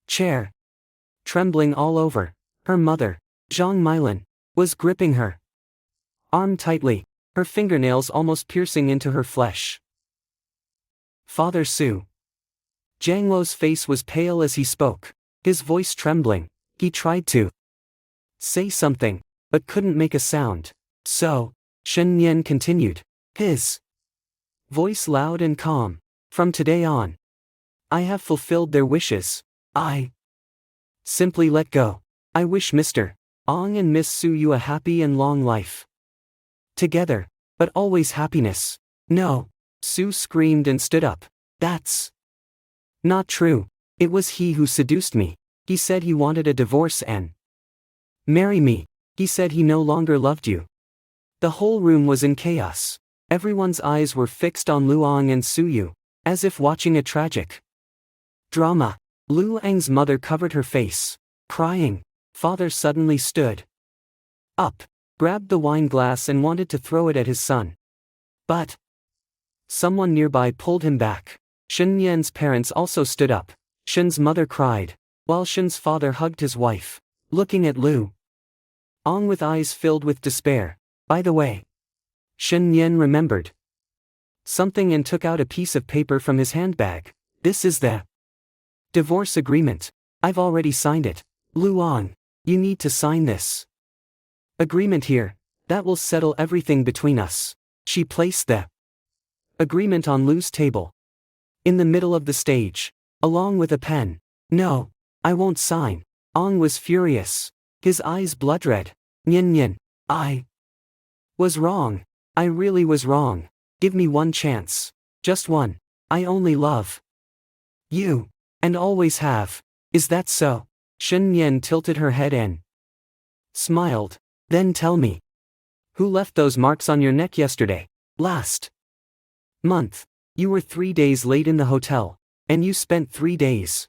S1: chair, trembling all over. Her mother, Zhang Milan, was gripping her arm tightly, her fingernails almost piercing into her flesh. Father Su. Jiang Luo's face was pale as he spoke, his voice trembling. He tried to say something, but couldn't make a sound. So, Shen Yan continued, his voice loud and calm. From today on, I have fulfilled their wishes. I simply let go. I wish Mr. Ong and Miss Suyu a happy and long life together, but always happiness. No, Su screamed and stood up. That's not true. It was he who seduced me. He said he wanted a divorce and marry me. He said he no longer loved you. The whole room was in chaos. Everyone's eyes were fixed on Luong and Suyu, as if watching a tragic drama. Luang's mother covered her face, crying. Father suddenly stood up, grabbed the wine glass and wanted to throw it at his son. But someone nearby pulled him back. Shen Yan's parents also stood up. Shen's mother cried, while Shen's father hugged his wife, looking at Lu Ong with eyes filled with despair. By the way, Shen Yan remembered something and took out a piece of paper from his handbag. This is the divorce agreement. I've already signed it. Luong, you need to sign this agreement here. That will settle everything between us. She placed the agreement on Lu's table, in the middle of the stage, along with a pen. No, I won't sign. Ong was furious, his eyes blood red. Nyen Nyen, I was wrong. I really was wrong. Give me one chance. Just one. I only love you, and always have. Is that so? Shen Yan tilted her head and smiled. Then tell me, who left those marks on your neck yesterday? Last month, you were 3 days late in the hotel, and you spent 3 days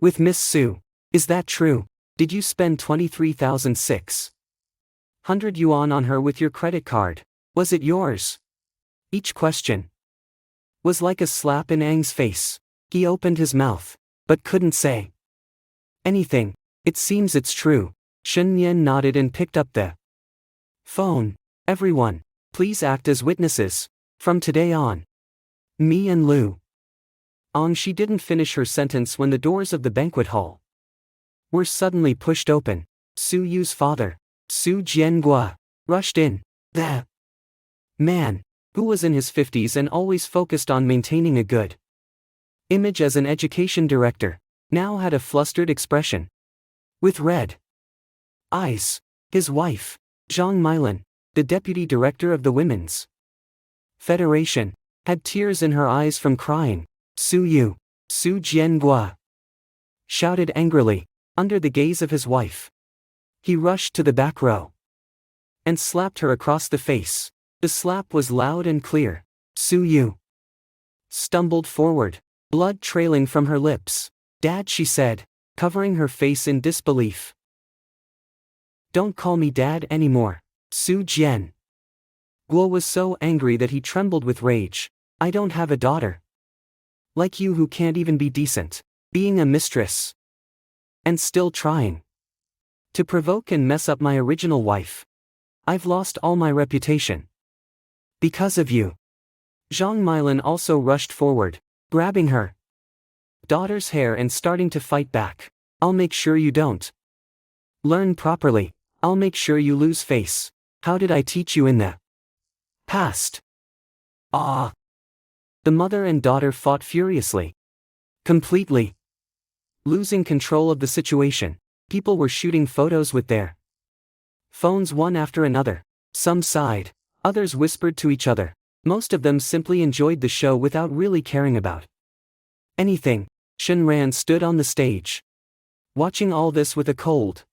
S1: with Miss Su. Is that true? Did you spend 23,600 yuan on her with your credit card? Was it yours? Each question was like a slap in Ang's face. He opened his mouth, but couldn't say anything. It seems it's true. Shen Yan nodded and picked up the phone. Everyone, please act as witnesses. From today on, me and Lu Ong. She didn't finish her sentence when the doors of the banquet hall were suddenly pushed open. Su Yu's father, Su Jiangua, rushed in. The man, who was in his 50s and always focused on maintaining a good image as an education director, now had a flustered expression. With red eyes, his wife, Zhang Milan, the deputy director of the Women's Federation, had tears in her eyes from crying. Su Yu, Su Jiangua, shouted angrily, under the gaze of his wife. He rushed to the back row and slapped her across the face. The slap was loud and clear. Su Yu stumbled forward, blood trailing from her lips. Dad, she said, covering her face in disbelief. Don't call me Dad anymore. Su Jian. Guo was so angry that he trembled with rage. I don't have a daughter like you who can't even be decent, being a mistress, and still trying to provoke and mess up my original wife. I've lost all my reputation because of you. Zhang Milan also rushed forward, grabbing her daughter's hair and starting to fight back. I'll make sure you don't learn properly. I'll make sure you lose face. How did I teach you in the Past. Ah. The mother and daughter fought furiously. Completely losing control of the situation. People were shooting photos with their phones one after another. Some sighed, others whispered to each other. Most of them simply enjoyed the show without really caring about anything. Shenran stood on the stage, watching all this with a cold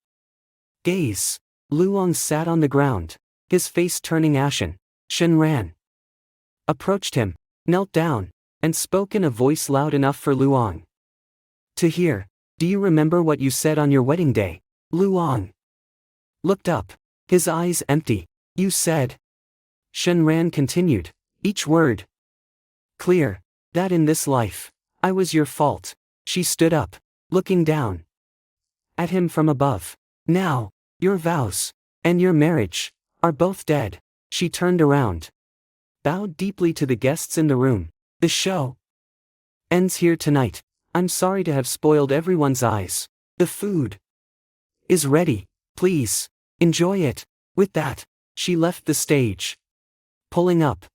S1: gaze. Luong sat on the ground, his face turning ashen. Shenran approached him, knelt down, and spoke in a voice loud enough for Luong to hear. Do you remember what you said on your wedding day? Luong looked up, his eyes empty. You said. Shenran continued, each word clear, that in this life, I was your fault. She stood up, looking down at him from above. Now, your vows, and your marriage, are both dead. She turned around, bowed deeply to the guests in the room. The show ends here tonight. I'm sorry to have spoiled everyone's eyes. The food is ready. Please, enjoy it. With that, she left the stage, pulling up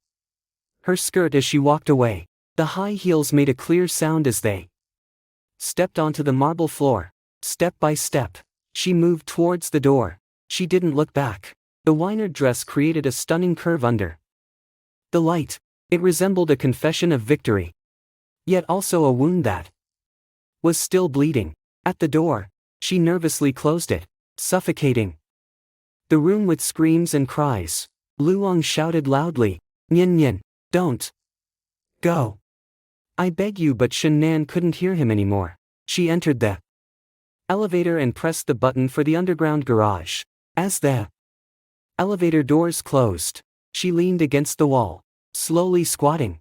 S1: her skirt as she walked away. The high heels made a clear sound as they stepped onto the marble floor. Step by step, she moved towards the door. She didn't look back. The Weiner dress created a stunning curve under the light. It resembled a confession of victory, yet also a wound that was still bleeding. At the door, she nervously closed it, suffocating the room with screams and cries. Luong shouted loudly, Nyen Nyen, don't go. I beg you, but Shennan couldn't hear him anymore. She entered the elevator and pressed the button for the underground garage. As the elevator doors closed, she leaned against the wall, slowly squatting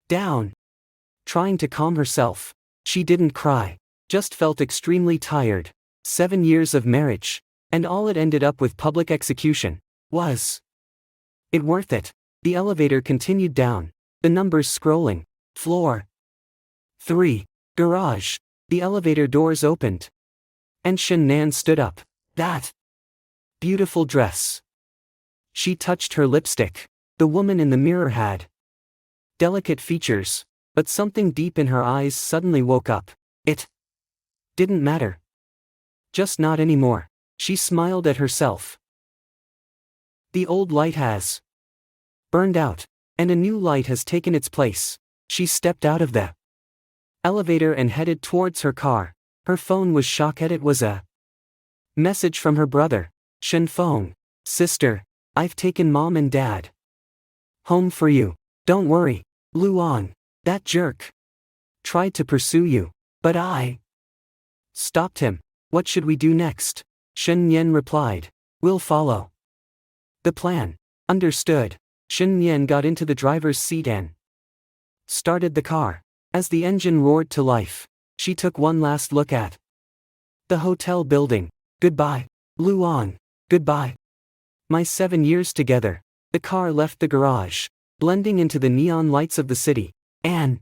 S1: down, trying to calm herself. She didn't cry, just felt extremely tired. 7 years of marriage, and all it ended up with public execution. Was it worth it? The elevator continued down, the numbers scrolling. Floor 3. Garage. The elevator doors opened, and Shennan stood up. That beautiful dress. She touched her lipstick. The woman in the mirror had delicate features, but something deep in her eyes suddenly woke up. It didn't matter. Just not anymore. She smiled at herself. The old light has burned out, and a new light has taken its place. She stepped out of the elevator and headed towards her car. Her phone was shocked. It was a message from her brother. Shenfeng, sister, I've taken mom and dad home for you. Don't worry. Luong, that jerk, tried to pursue you, but I stopped him. What should we do next? Shen Yen replied. We'll follow the plan. Understood. Shen Yen got into the driver's seat and started the car. As the engine roared to life, she took one last look at the hotel building. Goodbye, Luong. Goodbye. My 7 years together. The car left the garage, blending into the neon lights of the city, and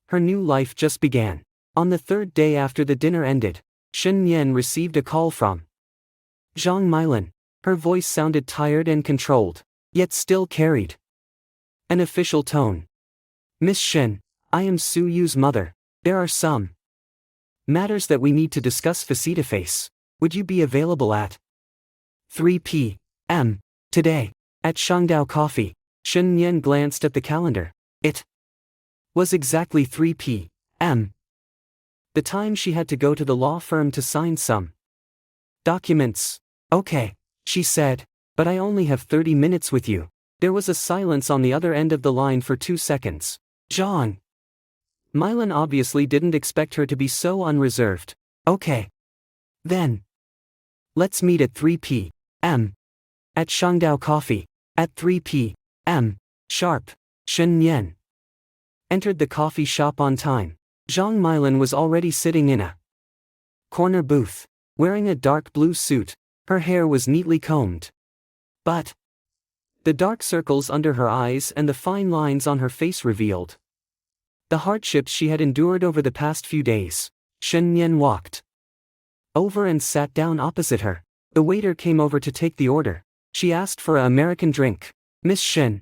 S1: her new life just began. On the third day after the dinner ended, Shen Yen received a call from Zhang Milan. Her voice sounded tired and controlled, yet still carried an official tone. Miss Shen, I am Su Yu's mother. There are some matters that we need to discuss face to face. Would you be available at 3 p.m. today, at Shangdao Coffee? Shen Yen glanced at the calendar. It was exactly 3 p.m. The time she had to go to the law firm to sign some documents. Okay, she said, but I only have 30 minutes with you. There was a silence on the other end of the line for 2 seconds. Zhang Milan obviously didn't expect her to be so unreserved. Okay. Then let's meet at 3 p.m. at Shangdao Coffee. At 3 p.m. sharp. Shen Yen entered the coffee shop on time. Zhang Milan was already sitting in a corner booth, wearing a dark blue suit. Her hair was neatly combed, but the dark circles under her eyes and the fine lines on her face revealed the hardships she had endured over the past few days. Shen Yen walked over and sat down opposite her. The waiter came over to take the order. She asked for an American drink. Miss Shen.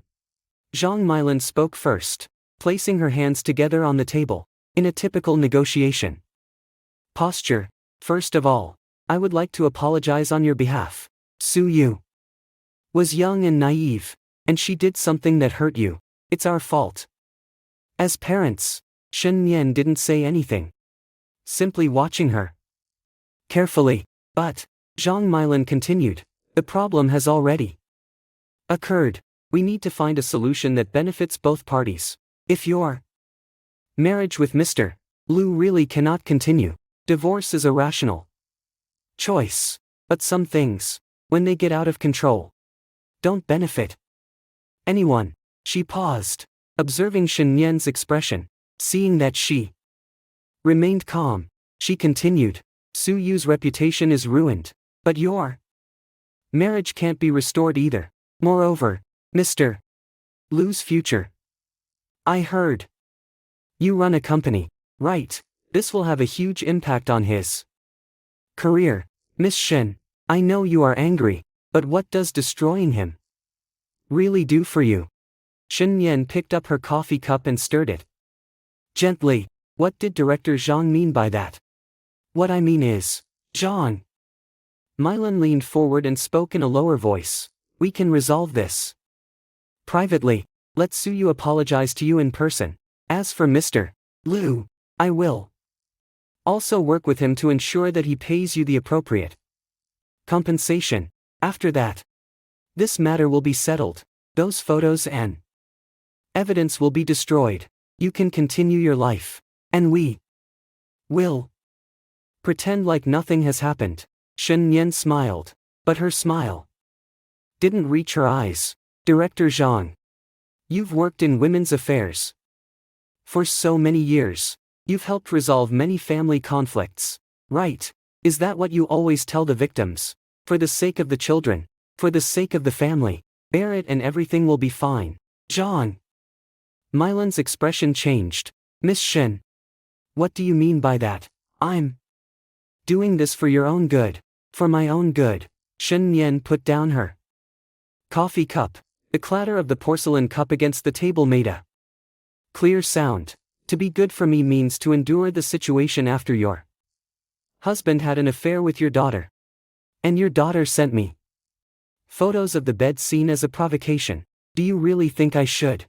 S1: Zhang Milan spoke first, placing her hands together on the table, in a typical negotiation posture. First of all, I would like to apologize on your behalf. Su Yu was young and naive, and she did something that hurt you. It's our fault. As parents, Shen Yan didn't say anything, simply watching her carefully. But, Zhang Milan continued, the problem has already occurred. We need to find a solution that benefits both parties. If your marriage with Mr. Liu really cannot continue, divorce is a rational choice. But some things, when they get out of control, don't benefit anyone. She paused, observing Shen Yan's expression. Seeing that she remained calm, she continued, Su Yu's reputation is ruined, but your marriage can't be restored either. Moreover, Mr. Liu's future. I heard you run a company, right? This will have a huge impact on his career. Miss Shen, I know you are angry, but what does destroying him really do for you? Shen Yan picked up her coffee cup and stirred it gently. What did Director Zhang mean by that? What I mean is, Zhang Milan leaned forward and spoke in a lower voice. We can resolve this privately. Let Su Yu apologize to you in person. As for Mr. Liu, I will also work with him to ensure that he pays you the appropriate compensation. After that, this matter will be settled. Those photos and evidence will be destroyed. You can continue your life, and we will pretend like nothing has happened. Shen Yan smiled, but her smile didn't reach her eyes. Director Zhang, you've worked in women's affairs for so many years. You've helped resolve many family conflicts, right? Is that what you always tell the victims? For the sake of the children, for the sake of the family, bear it and everything will be fine. Zhang Milan's expression changed. Miss Shen, what do you mean by that? I'm doing this for your own good. For my own good. Shen Yan put down her coffee cup. The clatter of the porcelain cup against the table made a clear sound. To be good for me means to endure the situation after your husband had an affair with your daughter. And your daughter sent me photos of the bed scene as a provocation. Do you really think I should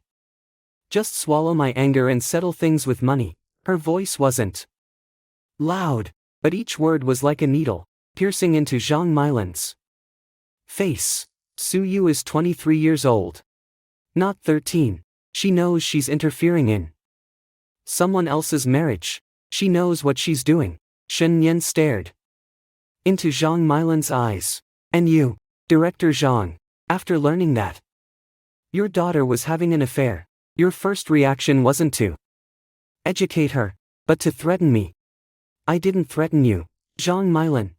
S1: just swallow my anger and settle things with money? Her voice wasn't loud, but each word was like a needle, piercing into Zhang Milan's face. Su Yu is 23 years old, not 13. She knows she's interfering in someone else's marriage. She knows what she's doing. Shen Yan stared into Zhang Milan's eyes. And you, Director Zhang, after learning that your daughter was having an affair, your first reaction wasn't to educate her, but to threaten me. I didn't threaten you. Zhang Milan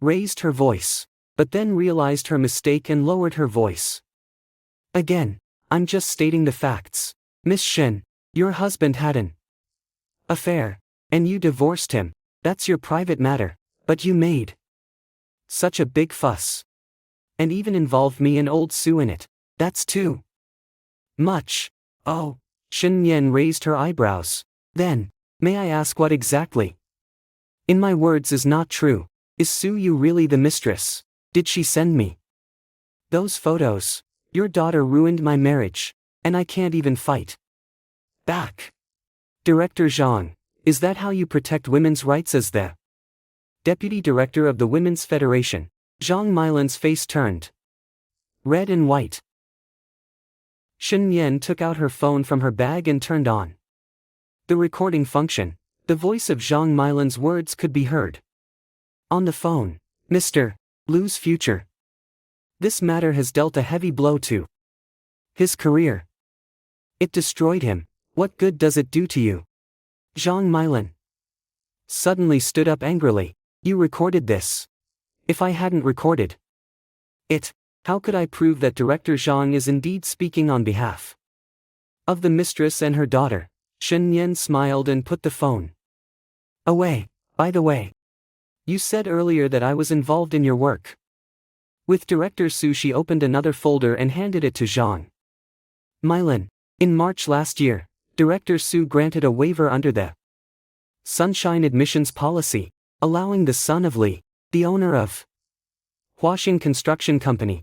S1: raised her voice, but then realized her mistake and lowered her voice again. I'm just stating the facts. Miss Shen, your husband had an affair, and you divorced him. That's your private matter, but you made such a big fuss, and even involved me and old Sue in it. That's too much. Oh, Shen Yan raised her eyebrows. Then, may I ask what exactly in my words is not true? Is Su Yu really the mistress? Did she send me those photos? Your daughter ruined my marriage, and I can't even fight back. Director Zhang, is that how you protect women's rights as the deputy director of the Women's Federation? Zhang Milan's face turned red and white. Shen Yan took out her phone from her bag and turned on the recording function. The voice of Zhang Milan's words could be heard on the phone. Mr. Liu's future. This matter has dealt a heavy blow to his career. It destroyed him. What good does it do to you? Zhang Milan suddenly stood up angrily. You recorded this. If I hadn't recorded it, how could I prove that Director Zhang is indeed speaking on behalf of the mistress and her daughter? Shen Yan smiled and put the phone away. By the way, you said earlier that I was involved in your work. With director Su, she opened another folder and handed it to Zhang Milan. In March last year, director Su granted a waiver under the Sunshine Admissions Policy, allowing the son of Lee, the owner of Huaxing Construction Company,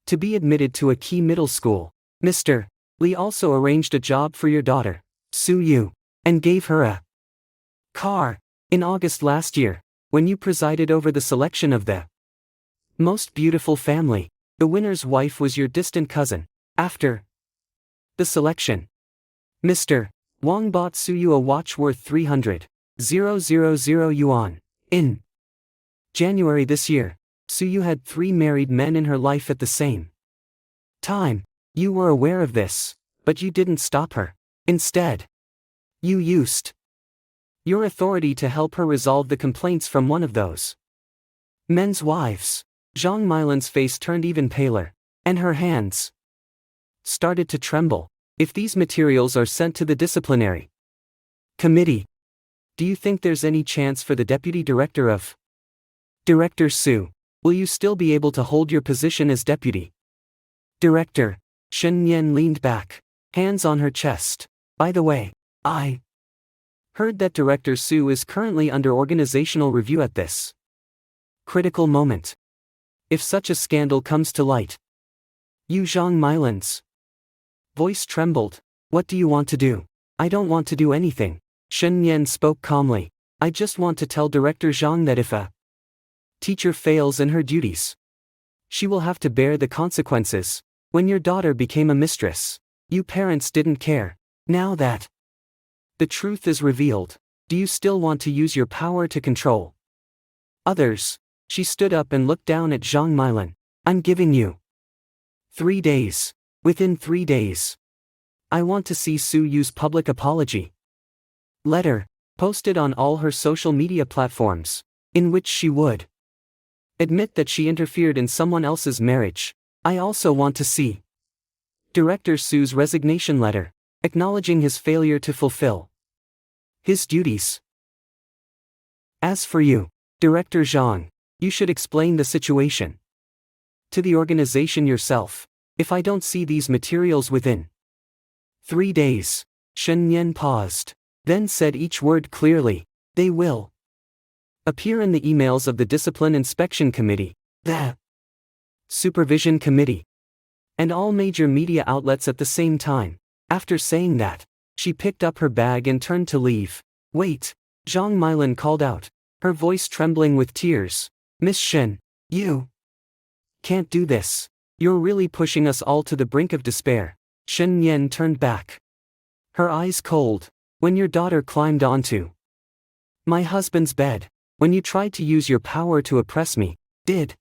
S1: to be admitted to a key middle school. Mr. Lee also arranged a job for your daughter, Su Yu, and gave her a car. In August last year, when you presided over the selection of the most beautiful family, the winner's wife was your distant cousin. After the selection, Mr. Wang bought Su Yu a watch worth 300,000 yuan. In January this year, Su Yu had 3 married men in her life at the same time. You were aware of this, but you didn't stop her. Instead, you used your authority to help her resolve the complaints from one of those men's wives. Zhang Milan's face turned even paler, and her hands started to tremble. If these materials are sent to the disciplinary committee, do you think there's any chance for the deputy director of Director Su? Will you still be able to hold your position as deputy director? Shen Yan leaned back, hands on her chest. By the way, I heard that Director Su is currently under organizational review at this critical moment. If such a scandal comes to light, you Zhang Milan's voice trembled. What do you want to do? I don't want to do anything. Shen Yan spoke calmly. I just want to tell Director Zhang that if a teacher fails in her duties, she will have to bear the consequences. When your daughter became a mistress, you parents didn't care. Now that the truth is revealed, do you still want to use your power to control others? She stood up and looked down at Zhang Milan. I'm giving you 3 days. Within 3 days, I want to see Su Yu's public apology letter, posted on all her social media platforms, in which she would admit that she interfered in someone else's marriage. I also want to see Director Su's resignation letter, acknowledging his failure to fulfill his duties. As for you, Director Zhang, you should explain the situation to the organization yourself. If I don't see these materials within 3 days, Shen Yan paused, then said each word clearly, they will appear in the emails of the Discipline Inspection Committee, the Supervision Committee, and all major media outlets at the same time. After saying that, she picked up her bag and turned to leave. Wait, Zhang Milan called out, her voice trembling with tears. Miss Shen, you can't do this. You're really pushing us all to the brink of despair. Shen Yan turned back, her eyes cold. When your daughter climbed onto my husband's bed, when you tried to use your power to oppress me, did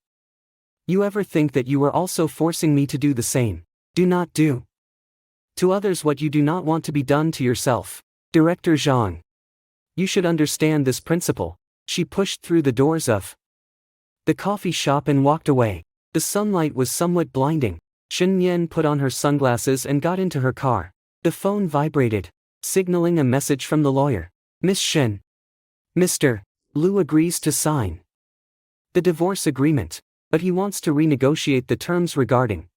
S1: you ever think that you were also forcing me to do the same? Do not do to others what you do not want to be done to yourself. Director Zhang, you should understand this principle. She pushed through the doors of the coffee shop and walked away. The sunlight was somewhat blinding. Shen Yan put on her sunglasses and got into her car. The phone vibrated, signaling a message from the lawyer. Miss Shen, Mr. Liu agrees to sign the divorce agreement, but he wants to renegotiate the terms regarding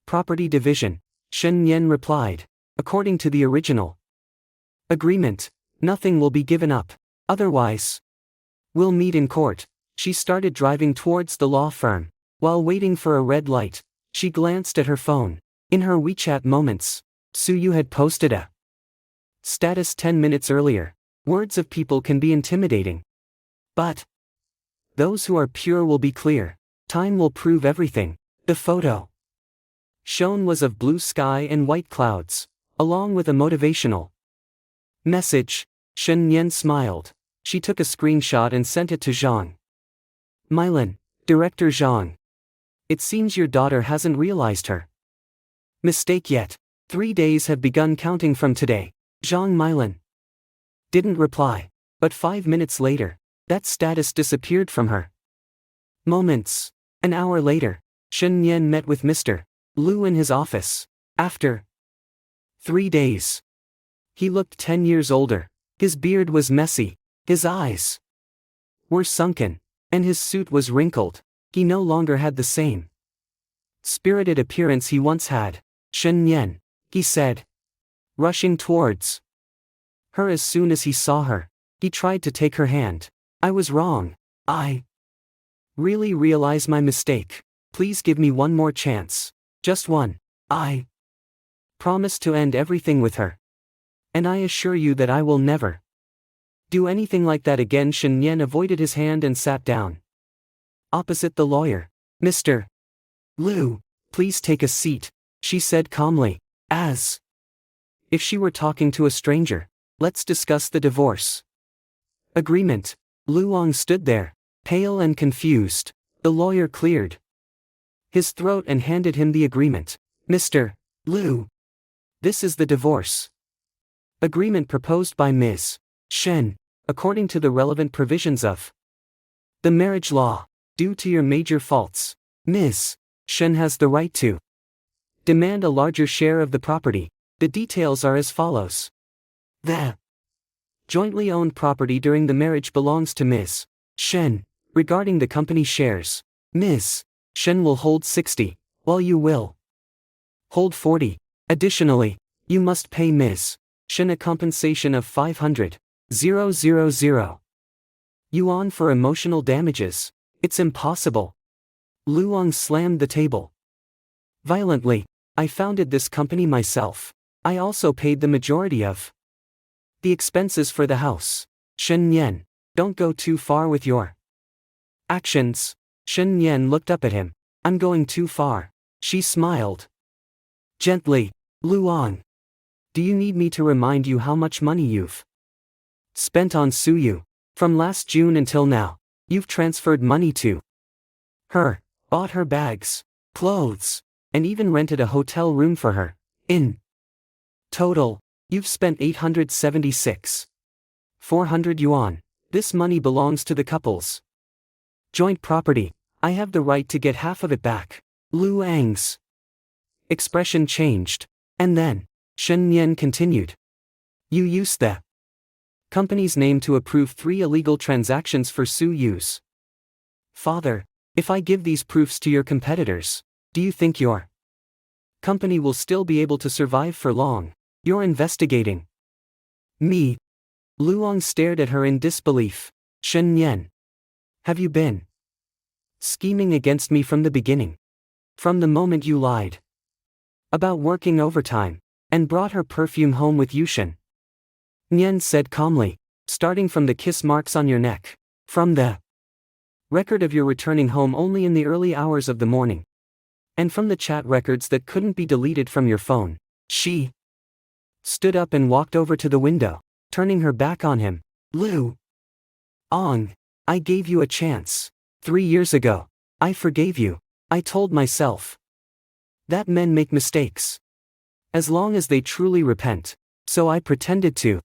S1: property division. Shen Yan replied, according to the original agreement, nothing will be given up. Otherwise, we'll meet in court. She started driving towards the law firm. While waiting for a red light, she glanced at her phone. In her WeChat moments, Su Yu had posted a status 10 minutes earlier. Words of people can be intimidating, but those who are pure will be clear. Time will prove everything. The photo shown was of blue sky and white clouds, along with a motivational message. Shen Yan smiled. She took a screenshot and sent it to Zhang Milan. Director Zhang, it seems your daughter hasn't realized her mistake yet. 3 days have begun counting from today. Zhang Milan didn't reply, but 5 minutes later, that status disappeared from her. An hour later, Shen Yan met with Mr. Liu in his office. After 3 days, he looked 10 years older. His beard was messy, his eyes were sunken, and his suit was wrinkled. He no longer had the same spirited appearance he once had. "Shen Yan," he said, rushing towards her as soon as he saw her. He tried to take her hand. "I was wrong. I really realize my mistake. Please give me one more chance. Just one. I promise to end everything with her. And I assure you that I will never do anything like that again." Shen Yan avoided his hand and sat down opposite the lawyer. "Mr. Liu, please take a seat," she said calmly, as if she were talking to a stranger. "Let's discuss the divorce agreement." Luong stood there, pale and confused. The lawyer cleared his throat and handed him the agreement. "Mr. Liu, this is the divorce agreement proposed by Ms. Shen, according to the relevant provisions of the marriage law. Due to your major faults, Ms. Shen has the right to demand a larger share of the property. The details are as follows. The jointly owned property during the marriage belongs to Ms. Shen. Regarding the company shares, Ms. Shen will hold 60, while you will hold 40. Additionally, you must pay Ms. Shen a compensation of 500,000 yuan for emotional damages. It's impossible. Luong slammed the table violently. "I founded this company myself. I also paid the majority of the expenses for the house. Shen Yan, don't go too far with your actions." Shen Yan looked up at him. "I'm going too far." She smiled gently. "Luong, do you need me to remind you how much money you've spent on Suyu? From last June until now, you've transferred money to her, bought her bags, clothes, and even rented a hotel room for her. In total, you've spent 876,400 yuan. This money belongs to the couple's joint property. I have the right to get half of it back." Luang's expression changed. And then, Shen Yan continued. "You used the company's name to approve 3 illegal transactions for Su Yu's father. If I give these proofs to your competitors, do you think your company will still be able to survive for long? You're investigating me." Luong stared at her in disbelief. "Shen Yan, have you been scheming against me from the beginning? From the moment you lied about working overtime and brought her perfume home with you?" Shen Yan said calmly. "Starting from the kiss marks on your neck, from the record of your returning home only in the early hours of the morning, and from the chat records that couldn't be deleted from your phone." She stood up and walked over to the window, turning her back on him. "Lu Ong, I gave you a chance. 3 years ago, I forgave you. I told myself that men make mistakes as long as they truly repent, so I pretended to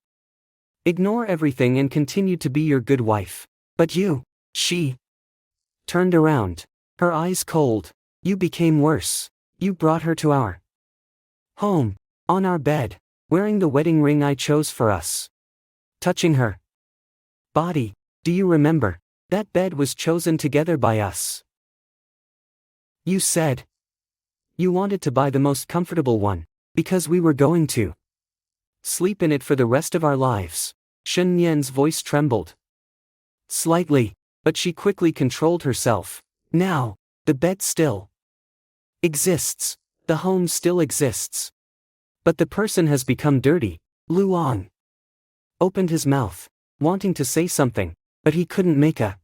S1: ignore everything and continued to be your good wife. But you," she turned around, her eyes cold. "You became worse. You brought her to our home, on our bed, wearing the wedding ring I chose for us, touching her body. Do you remember? That bed was chosen together by us. You said you wanted to buy the most comfortable one, because we were going to sleep in it for the rest of our lives." Shen Yan's voice trembled slightly, but she quickly controlled herself. "Now, the bed still exists. The home still exists. But the person has become dirty." Luong opened his mouth, wanting to say something, but he couldn't make a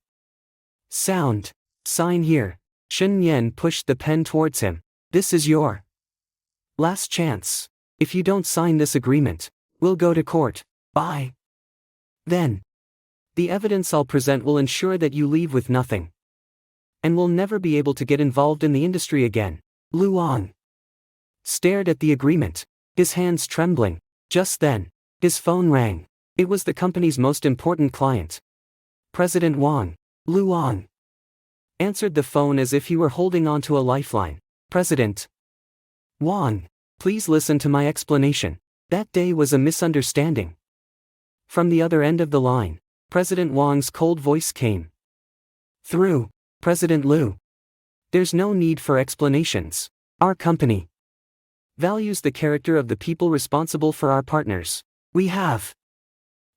S1: sound. "Sign here." Shen Yan pushed the pen towards him. "This is your last chance. If you don't sign this agreement, we'll go to court. Bye. Then, the evidence I'll present will ensure that you leave with nothing, and will never be able to get involved in the industry again." Luong stared at the agreement, his hands trembling. Just then, his phone rang. It was the company's most important client, President Wang. Luong answered the phone as if he were holding onto a lifeline. "President Wang, please listen to my explanation. That day was a misunderstanding." From the other end of the line, President Wang's cold voice came through. "President Liu, There's no need for explanations. Our company values the character of the people responsible for our partners. We have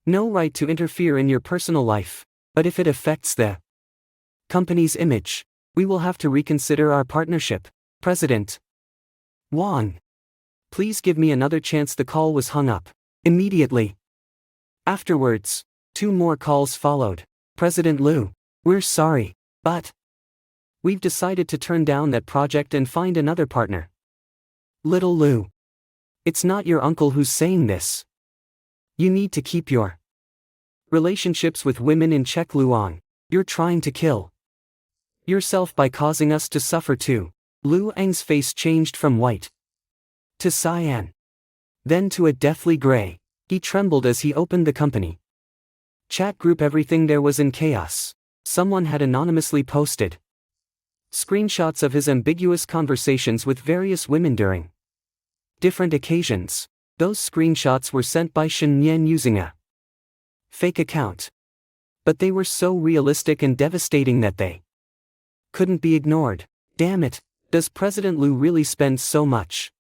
S1: no right to interfere in your personal life, but if it affects the company's image, we will have to reconsider our partnership. President Wang, please give me another chance. The call was hung up immediately. Afterwards, 2 more calls followed. President Liu, we're sorry, but we've decided to turn down that project and find another partner. Little Liu, it's not your uncle who's saying this. You need to keep your relationships with women in check. Luang, you're trying to kill yourself by causing us to suffer too. Lu Ang's face changed from white to cyan, then to a deathly gray. He trembled as he opened the company chat group. Everything there was in chaos. Someone had anonymously posted screenshots of his ambiguous conversations with various women during different occasions. Those screenshots were sent by Shen Yan using a fake account. But they were so realistic and devastating that they couldn't be ignored. Damn it, does President Liu really spend so much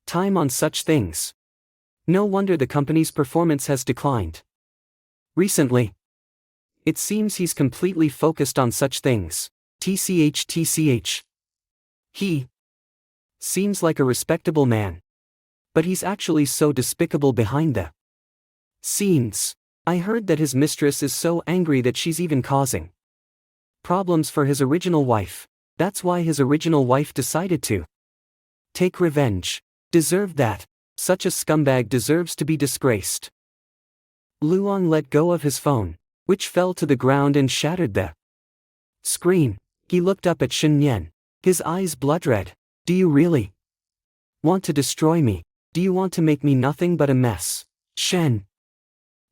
S1: time on such things? No wonder the company's performance has declined recently. It seems he's completely focused on such things. TCH. He seems like a respectable man, but he's actually so despicable behind the scenes. I heard that his mistress is so angry that she's even causing problems for his original wife. That's why his original wife decided to take revenge. Deserved that. Such a scumbag deserves to be disgraced. Luang let go of his phone, which fell to the ground and shattered the screen. He looked up at Shen Yan, his eyes blood red. Do you really want to destroy me? Do you want to make me nothing but a mess? Shen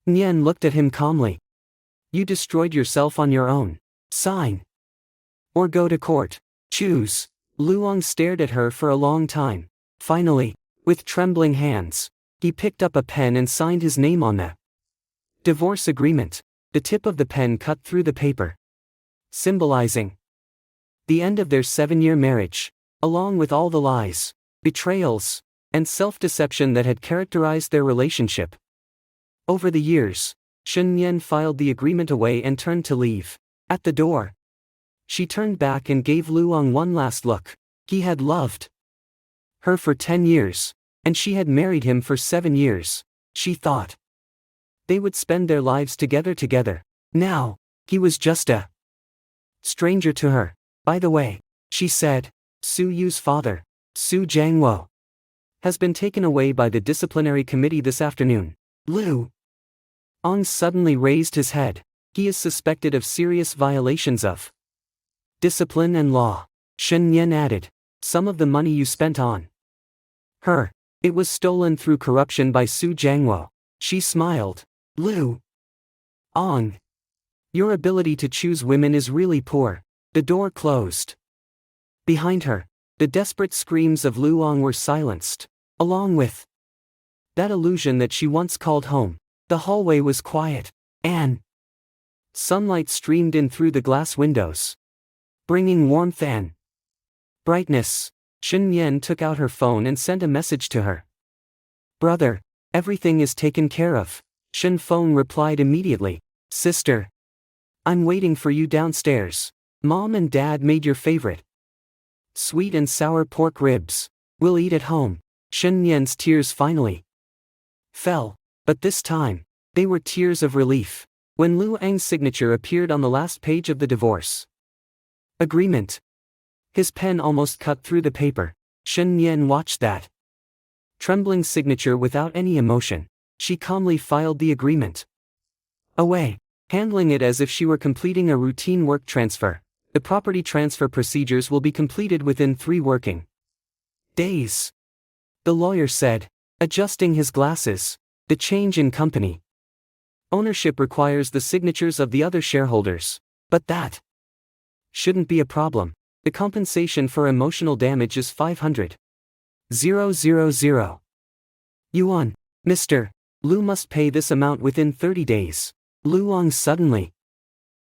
S1: Yan looked at him calmly. You destroyed yourself on your own. Sign or go to court. Choose. Luang stared at her for a long time. Finally, with trembling hands, he picked up a pen and signed his name on the divorce agreement. The tip of the pen cut through the paper, symbolizing the end of their 7-year marriage, along with all the lies, betrayals, and self-deception that had characterized their relationship. Over the years, Shen Yan filed the agreement away and turned to leave. At the door, she turned back and gave Luang one last look. He had loved her for 10 years, and she had married him for 7 years. She thought they would spend their lives together. Now, he was just a stranger to her. By the way, she said, Su Yu's father, Su Jiangwo, has been taken away by the disciplinary committee this afternoon. Liu Ang suddenly raised his head. He is suspected of serious violations of discipline and law. Shen Yan added, some of the money you spent on her, it was stolen through corruption by Su Jiangwo. She smiled. Liu Ang, your ability to choose women is really poor. The door closed behind her. The desperate screams of Luang were silenced, along with that illusion that she once called home. The hallway was quiet, and sunlight streamed in through the glass windows, bringing warmth and brightness. Shen Yan took out her phone and sent a message to her brother. Everything is taken care of. Shen Feng replied immediately. Sister, I'm waiting for you downstairs. Mom and Dad made your favorite sweet and sour pork ribs. We'll eat at home. Shen Yan's tears finally fell, but this time, they were tears of relief. When Lu Ang's signature appeared on the last page of the divorce agreement, his pen almost cut through the paper. Shen Yan watched that trembling signature without any emotion. She calmly filed the agreement away, handling it as if she were completing a routine work transfer. The property transfer procedures will be completed within 3 working days, the lawyer said, adjusting his glasses. The change in company ownership requires the signatures of the other shareholders, but that shouldn't be a problem. The compensation for emotional damage is 500,000 yuan. Mr. Liu must pay this amount within 30 days. Luang suddenly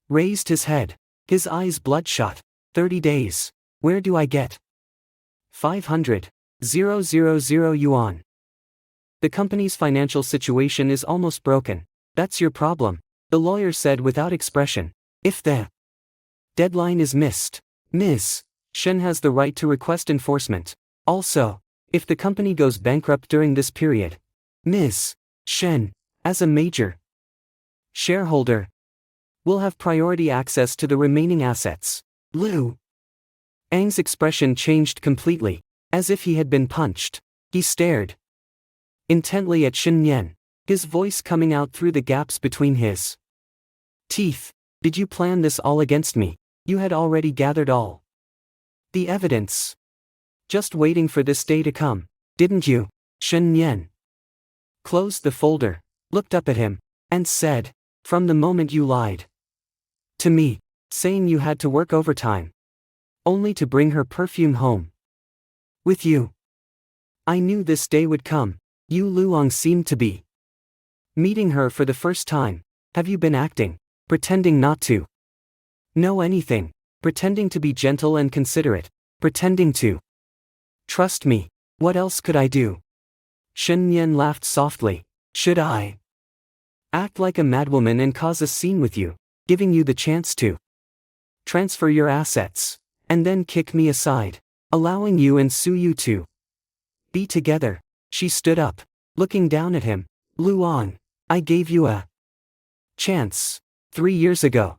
S1: raised his head, his eyes bloodshot. 30 days. Where do I get 500,000 yuan? The company's financial situation is almost broken. That's your problem, the lawyer said without expression. If the deadline is missed, Ms. Shen has the right to request enforcement. Also, if the company goes bankrupt during this period, Ms. Shen, as a major shareholder, will have priority access to the remaining assets. Lu Ang's expression changed completely, as if he had been punched. He stared intently at Shen Yan, his voice coming out through the gaps between his teeth. Did you plan this all against me? You had already gathered all the evidence, just waiting for this day to come, didn't you? Shen Yan closed the folder, looked up at him, and said, from the moment you lied to me, saying you had to work overtime only to bring her perfume home with you, I knew this day would come. You Luong seemed to be meeting her for the first time. Have you been acting, pretending not to know anything, pretending to be gentle and considerate, pretending to trust me? What else could I do? Shen Yan laughed softly. Should I act like a madwoman and cause a scene with you, giving you the chance to transfer your assets, and then kick me aside, allowing you and Su Yu to be together? She stood up, looking down at him. Luong, I gave you a chance 3 years ago.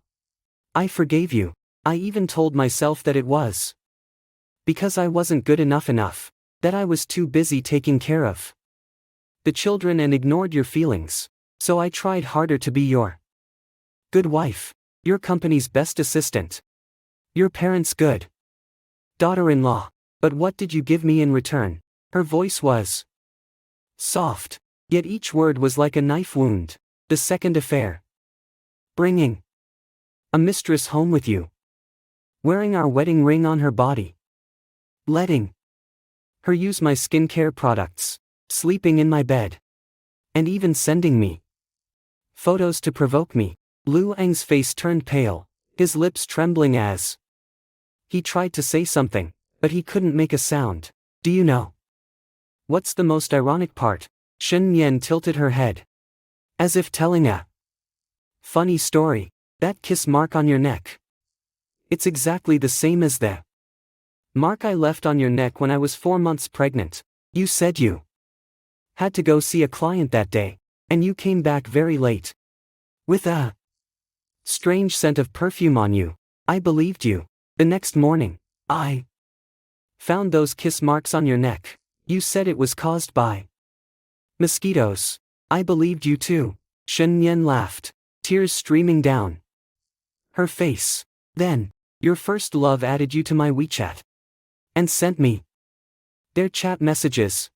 S1: I forgave you. I even told myself that it was because I wasn't good enough, that I was too busy taking care of the children and ignored your feelings. So I tried harder to be your good wife, your company's best assistant, your parents' good daughter-in-law. But what did you give me in return? Her voice was soft, yet each word was like a knife wound. The second affair. Bringing a mistress home with you. Wearing our wedding ring on her body. Letting her use my skincare products. Sleeping in my bed. And even sending me photos to provoke me. Lu Ang's face turned pale, his lips trembling as he tried to say something, but he couldn't make a sound. Do you know what's the most ironic part? Shen Yan tilted her head, as if telling a funny story. That kiss mark on your neck. It's exactly the same as the mark I left on your neck when I was 4 months pregnant. You said you had to go see a client that day, and you came back very late with a strange scent of perfume on you. I believed you. The next morning, I found those kiss marks on your neck. You said it was caused by mosquitoes. I believed you too. Shen Yan laughed, tears streaming down her face. Then, your first love added you to my WeChat and sent me their chat messages.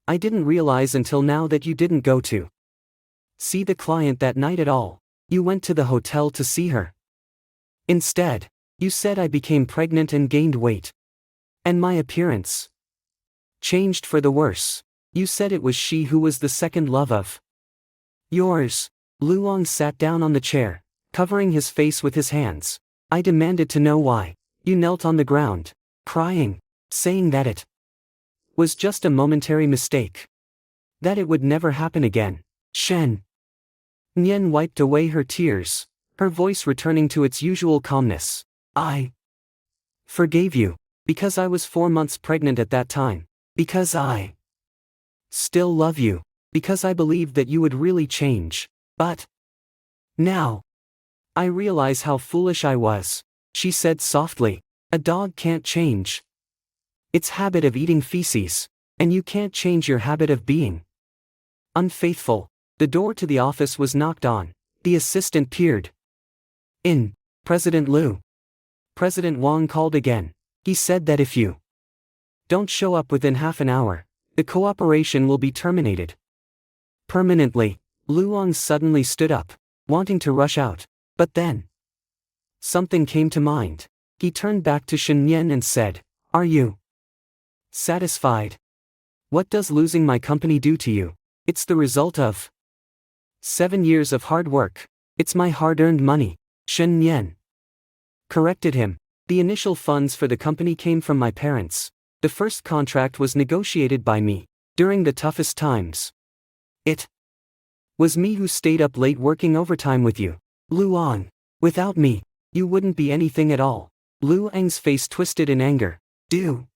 S1: I didn't realize until now that you didn't go to see the client that night at all. You went to the hotel to see her. Instead, you said I became pregnant and gained weight. And my appearance changed for the worse. You said it was she who was the second love of yours. Luong sat down on the chair, covering his face with his hands. I demanded to know why. You knelt on the ground, crying, saying that it was just a momentary mistake, that it would never happen again. Shen Nian wiped away her tears, her voice returning to its usual calmness. I forgave you, because I was 4 months pregnant at that time, because I still love you, because I believed that you would really change. But now I realize how foolish I was. She said softly. A dog can't change its habit of eating feces, and you can't change your habit of being unfaithful. The door to the office was knocked on. The assistant peered in. President Liu. President Wang called again. He said that if you don't show up within half an hour, the cooperation will be terminated permanently. Luong suddenly stood up, wanting to rush out, but then something came to mind. He turned back to Shen Yan and said, "Are you satisfied? What does losing my company do to you? It's the result of 7 years of hard work. It's my hard-earned money." Shen Yan corrected him. The initial funds for the company came from my parents. The first contract was negotiated by me. During the toughest times. It was me who stayed up late working overtime with you. Luong. Without me, you wouldn't be anything at all. Luang's face twisted in anger. Do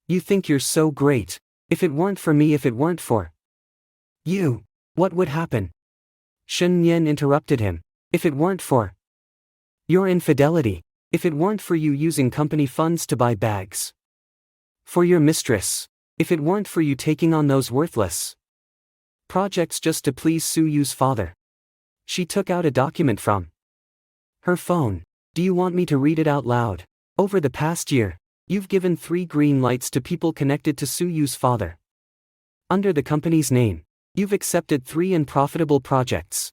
S1: you think you're so great? If it weren't for me, if it weren't for you, what would happen? Shen Yan interrupted him. If it weren't for your infidelity, if it weren't for you using company funds to buy bags for your mistress, if it weren't for you taking on those worthless projects just to please Su Yu's father. She took out a document from her phone. Do you want me to read it out loud? Over the past year, you've given 3 green lights to people connected to Su Yu's father. Under the company's name, you've accepted 3 unprofitable projects,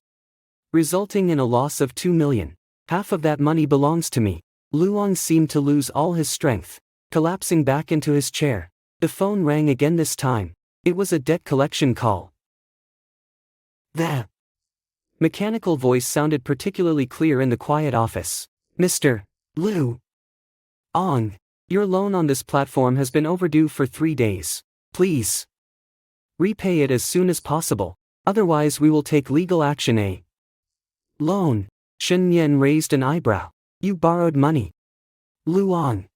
S1: resulting in a loss of 2 million. Half of that money belongs to me. Luong seemed to lose all his strength, collapsing back into his chair. The phone rang again this time. It was a debt collection call. The mechanical voice sounded particularly clear in the quiet office. Mr. Lu Ong, your loan on this platform has been overdue for 3 days. Please repay it as soon as possible. Otherwise we will take legal action. A loan? Shen Yan raised an eyebrow. You borrowed money. Luong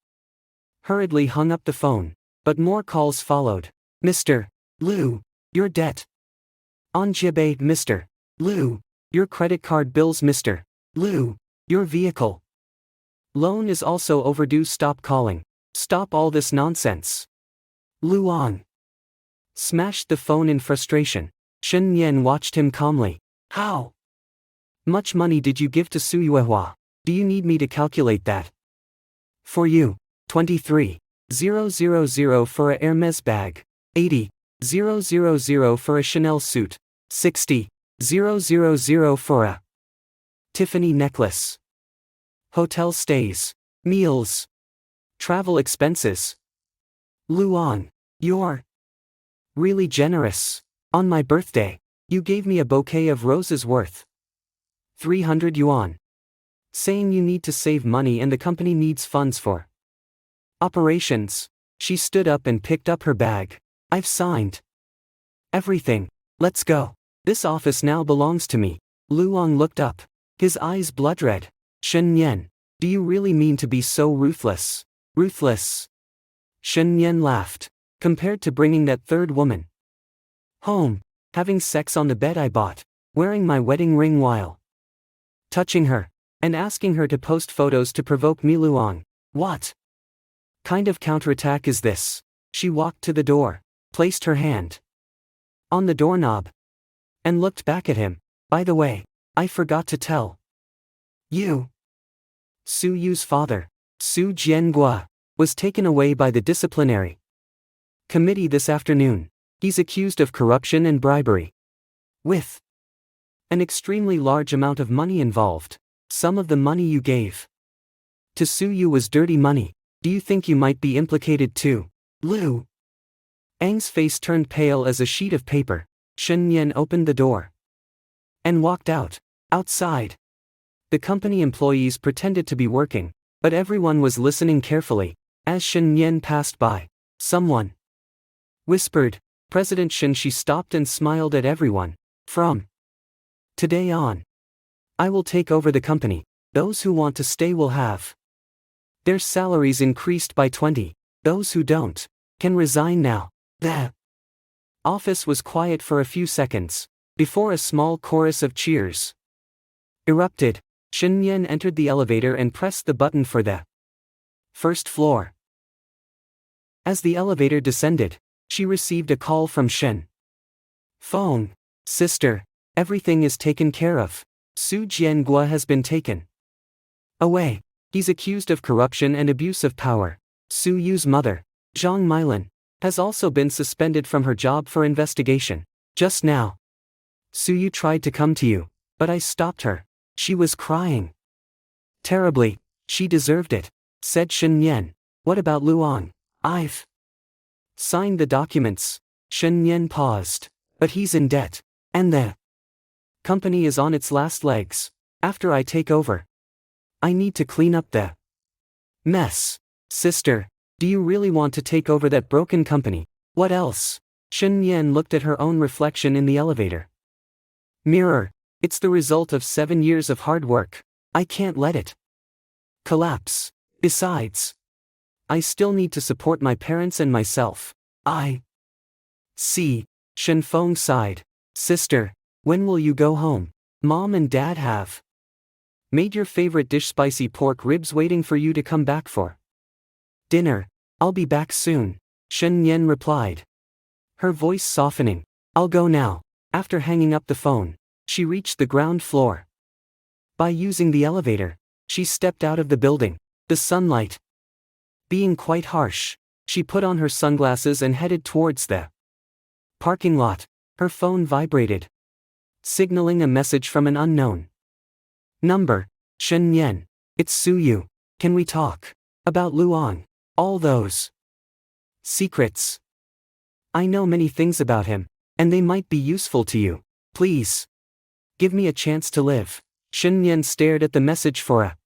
S1: hurriedly hung up the phone, but more calls followed. Mr. Lu, your debt. On Jibe, Mr. Lu, your credit card bills, Mr. Lu, your vehicle loan is also overdue. Stop calling. Stop all this nonsense. Luong smashed the phone in frustration. Shen Yan watched him calmly. How much money did you give to Su Yuehua? Do you need me to calculate that for you? 23,000 for a Hermes bag. 80,000 for a Chanel suit. 60,000 for a Tiffany necklace. Hotel stays, meals, travel expenses. Luong, you're really generous. On my birthday, you gave me a bouquet of roses worth 300 yuan. Saying you need to save money and the company needs funds for operations. She stood up and picked up her bag. I've signed everything. Let's go. This office now belongs to me. Luong looked up. His eyes blood red. Shen Yan, do you really mean to be so ruthless? Ruthless? Shen Yan laughed. Compared to bringing that third woman home, having sex on the bed I bought, wearing my wedding ring while touching her, and asking her to post photos to provoke me. Luong, what kind of counterattack is this? She walked to the door, placed her hand on the doorknob, and looked back at him. By the way, I forgot to tell you. Su Yu's father, Su Jiangua, was taken away by the disciplinary committee this afternoon. He's accused of corruption and bribery, with an extremely large amount of money involved. Some of the money you gave to Su Yu was dirty money. Do you think you might be implicated too? Lu Ang's face turned pale as a sheet of paper. Shen Yan opened the door and walked out. Outside, the company employees pretended to be working, but everyone was listening carefully. As Shen Yan passed by, someone whispered, President Shen. She stopped and smiled at everyone. From today on, I will take over the company. Those who want to stay will have their salaries increased by 20. Those who don't can resign now. The office was quiet for a few seconds before a small chorus of cheers erupted. Shen Yan entered the elevator and pressed the button for the first floor. As the elevator descended, she received a call from Shen. Phone. Sister, everything is taken care of. Su Jiangua has been taken away. He's accused of corruption and abuse of power. Su Yu's mother, Zhang Mailan, has also been suspended from her job for investigation. Just now, Su Yu tried to come to you, but I stopped her. She was crying terribly. She deserved it, said Shen Yan. What about Luong? I've signed the documents. Shen Yan paused. But he's in debt. And the company is on its last legs. After I take over, I need to clean up the Mess. Sister, do you really want to take over that broken company? What else? Shen Yan looked at her own reflection in the elevator. Mirror, it's the result of 7 years of hard work. I can't let it collapse. Besides, I still need to support my parents and myself. I see. Shen Feng sighed. Sister, when will you go home? Mom and Dad have made your favorite dish, spicy pork ribs, waiting for you to come back for dinner. I'll be back soon, Shen Yan replied, her voice softening. I'll go now. After hanging up the phone, she reached the ground floor. By using the elevator, she stepped out of the building. The sunlight being quite harsh, she put on her sunglasses and headed towards the parking lot. Her phone vibrated, signaling a message from an unknown number. Shen Yan, it's Su Yu. Can we talk about Luong? All those secrets. I know many things about him, and they might be useful to you. Please give me a chance to live. Shen Yan stared at the message for a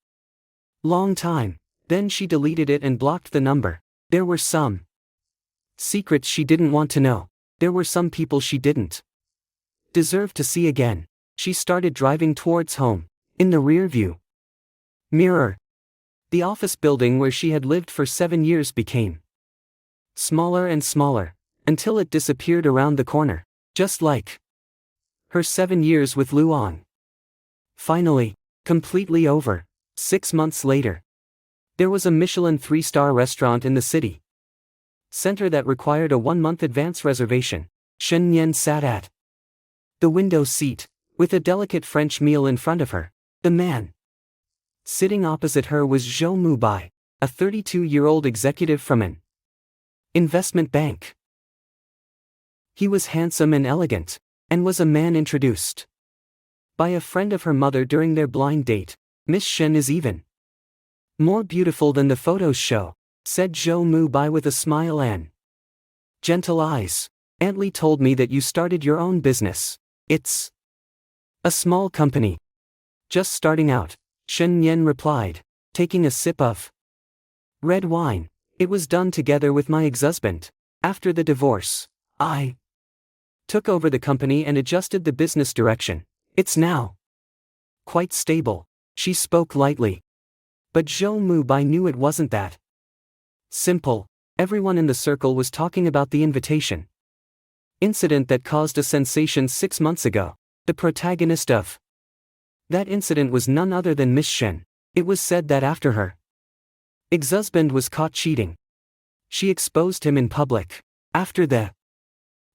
S1: long time. Then she deleted it and blocked the number. There were some secrets she didn't want to know. There were some people she didn't deserve to see again. She started driving towards home. In the rearview mirror, the office building where she had lived for 7 years became smaller and smaller, until it disappeared around the corner, just like her 7 years with Luong. Finally, completely over. 6 months later, there was a Michelin 3-star restaurant in the city center that required a 1-month advance reservation. Shen Yan sat at the window seat, with a delicate French meal in front of her. The man sitting opposite her was Zhou Mubai, a 32-year-old executive from an investment bank. He was handsome and elegant, and was a man introduced by a friend of her mother during their blind date. Miss Shen is even more beautiful than the photos show, said Zhou Mubai with a smile and gentle eyes. Aunt Li told me that you started your own business. It's a small company. Just starting out, Shen Yan replied, taking a sip of red wine. It was done together with my ex-husband. After the divorce, I took over the company and adjusted the business direction. It's now quite stable. She spoke lightly. But Zhou Mubai knew it wasn't that simple. Everyone in the circle was talking about the invitation incident that caused a sensation 6 months ago. The protagonist of that incident was none other than Miss Shen. It was said that after her ex-husband was caught cheating, she exposed him in public. After the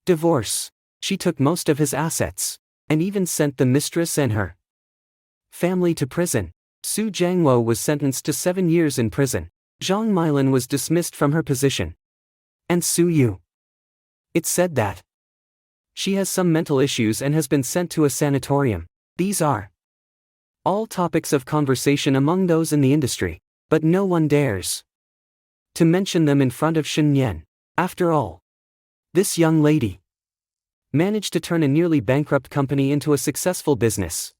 S1: divorce, she took most of his assets, and even sent the mistress and her family to prison. Su Jiangwo was sentenced to 7 years in prison. Zhang Milin was dismissed from her position. And Su Yu, it's said that she has some mental issues and has been sent to a sanatorium. These are all topics of conversation among those in the industry, but no one dares to mention them in front of Shen Yan. After all, this young lady managed to turn a nearly bankrupt company into a successful business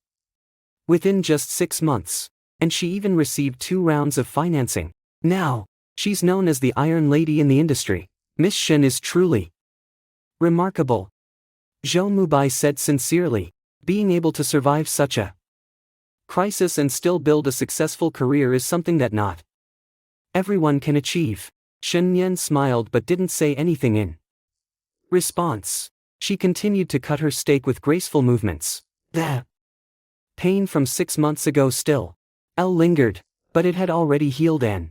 S1: within just 6 months, and she even received 2 rounds of financing. Now, she's known as the Iron Lady in the industry. Miss Shen is truly remarkable, Zhou Mubai said sincerely. Being able to survive such a crisis and still build a successful career is something that not everyone can achieve. Shen Yan smiled but didn't say anything in response. She continued to cut her steak with graceful movements. The pain from 6 months ago still lingered, but it had already healed and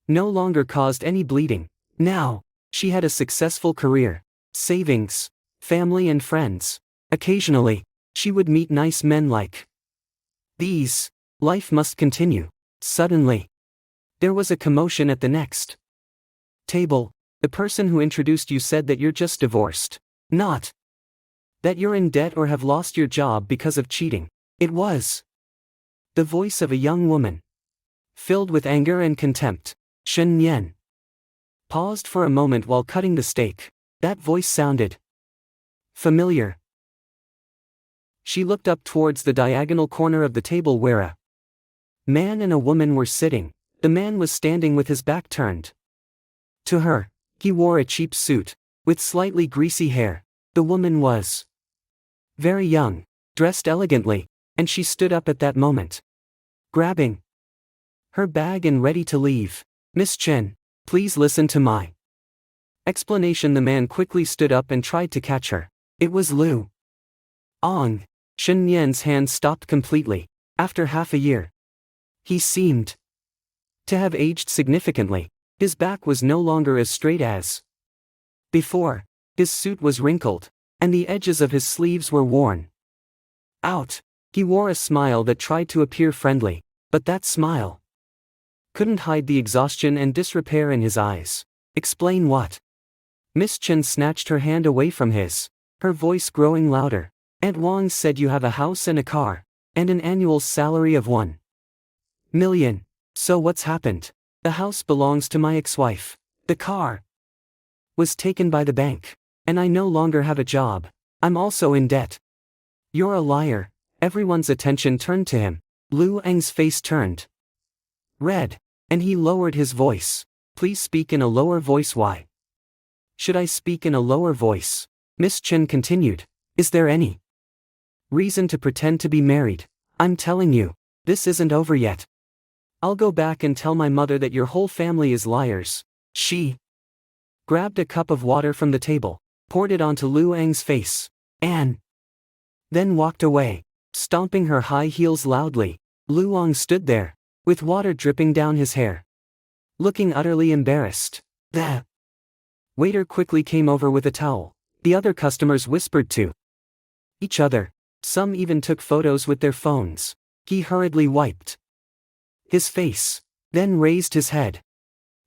S1: no longer caused any bleeding. Now, she had a successful career, savings, family and friends. Occasionally, she would meet nice men like these. Life must continue. Suddenly, there was a commotion at the next table. The person who introduced you said that you're just divorced. Not that you're in debt or have lost your job because of cheating. It was the voice of a young woman, filled with anger and contempt. Shen Yan paused for a moment while cutting the steak. That voice sounded familiar. She looked up towards the diagonal corner of the table where a man and a woman were sitting. The man was standing with his back turned to her. He wore a cheap suit, with slightly greasy hair. The woman was very young, dressed elegantly, and she stood up at that moment, grabbing her bag and ready to leave. "Miss Chen, please listen to my explanation." The man quickly stood up and tried to catch her. It was Lu Ong. Shen Yan's hand stopped completely. After half a year, he seemed to have aged significantly. His back was no longer as straight as before. His suit was wrinkled, and the edges of his sleeves were worn out. He wore a smile that tried to appear friendly, but that smile couldn't hide the exhaustion and disrepair in his eyes. "Explain what?" Miss Chen snatched her hand away from his, her voice growing louder. "Aunt Wang said you have a house and a car, and an annual salary of 1 million. So what's happened?" "The house belongs to my ex-wife. The car was taken by the bank. And I no longer have a job. I'm also in debt." "You're a liar." Everyone's attention turned to him. Lu Eng's face turned red, and he lowered his voice. "Please speak in a lower voice." "Why should I speak in a lower voice?" Miss Chen continued. "Is there any reason to pretend to be married? I'm telling you, this isn't over yet. I'll go back and tell my mother that your whole family is liars." She grabbed a cup of water from the table, poured it onto Lu Eng's face, and then walked away, stomping her high heels loudly. Lu Ong stood there, with water dripping down his hair, looking utterly embarrassed. The waiter quickly came over with a towel. The other customers whispered to each other. Some even took photos with their phones. He hurriedly wiped his face, then raised his head,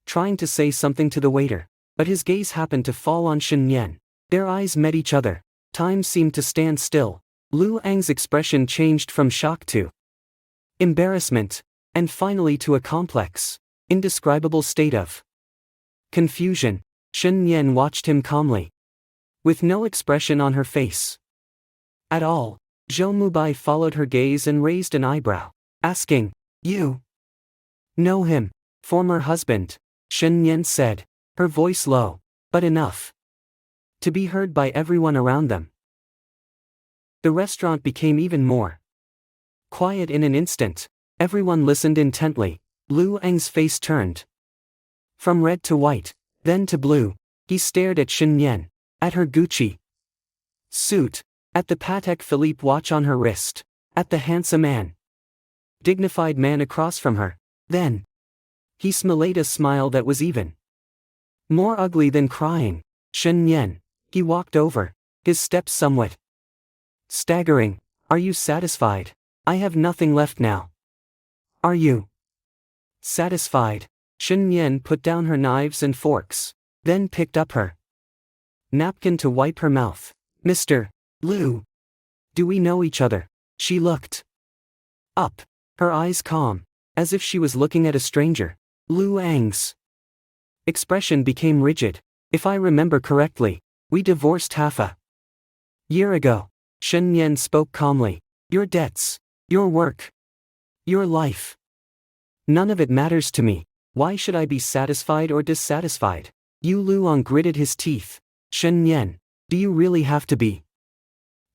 S1: trying to say something to the waiter, but his gaze happened to fall on Shen Yan. Their eyes met each other. Time seemed to stand still. Lu Eng's expression changed from shock to embarrassment, and finally to a complex, indescribable state of confusion. Shen Yan watched him calmly, with no expression on her face at all. Zhou Mubai followed her gaze and raised an eyebrow, asking, "You know him?" "Former husband," Shen Yan said, her voice low, but enough to be heard by everyone around them. The restaurant became even more quiet in an instant. Everyone listened intently. Lu Eng's face turned from red to white, then to blue. He stared at Shen Yan, at her Gucci suit, at the Patek Philippe watch on her wrist, at the handsome and dignified man across from her. Then he smiled a smile that was even more ugly than crying. "Shen Yan." He walked over, his steps somewhat staggering. "Are you satisfied? I have nothing left now. Are you satisfied?" Shen Yan put down her knives and forks, then picked up her napkin to wipe her mouth. "Mr. Lu, do we know each other?" She looked up, her eyes calm, as if she was looking at a stranger. Lu Eng's expression became rigid. "If I remember correctly, we divorced half a year ago." Shen Yan spoke calmly. "Your debts, your work, your life. None of it matters to me. Why should I be satisfied or dissatisfied?" Yu Luong gritted his teeth. "Shen Yan, do you really have to be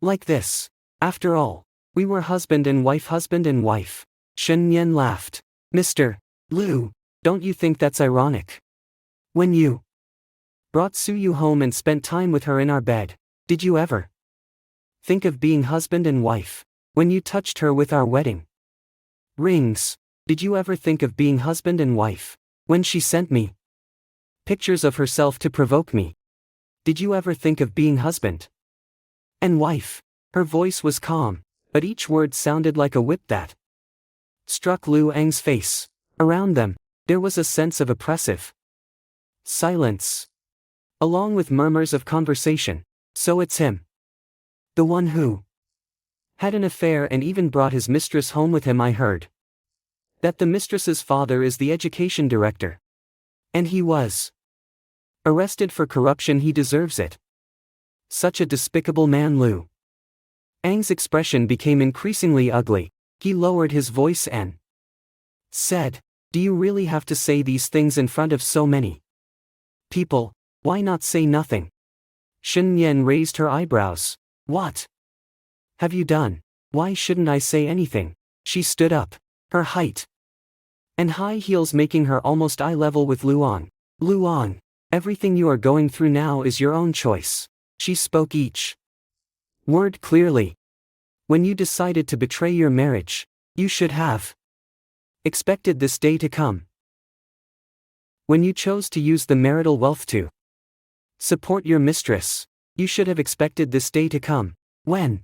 S1: like this? After all, we were husband and wife. Shen Yan laughed. "Mr. Lu, don't you think that's ironic? When you brought Su Yu home and spent time with her in our bed, did you ever think of being husband and wife? When you touched her with our wedding rings, did you ever think of being husband and wife? When she sent me pictures of herself to provoke me, did you ever think of being husband and wife?" Her voice was calm, but each word sounded like a whip that struck Lu Eng's face. Around them, there was a sense of oppressive silence, along with murmurs of conversation. "So it's him. The one who had an affair and even brought his mistress home with him. I heard that the mistress's father is the education director. And he was arrested for corruption. He deserves it. Such a despicable man." Lu Eng's expression became increasingly ugly. He lowered his voice and said, Do you really have to say these things in front of so many people? Why not say nothing? Shen Yan raised her eyebrows. What have you done? Why shouldn't I say anything? She stood up, her height and high heels making her almost eye level with Luong. Luong, everything you are going through now is your own choice. She spoke each word clearly. When you decided to betray your marriage, you should have expected this day to come. When you chose to use the marital wealth to support your mistress, you should have expected this day to come. When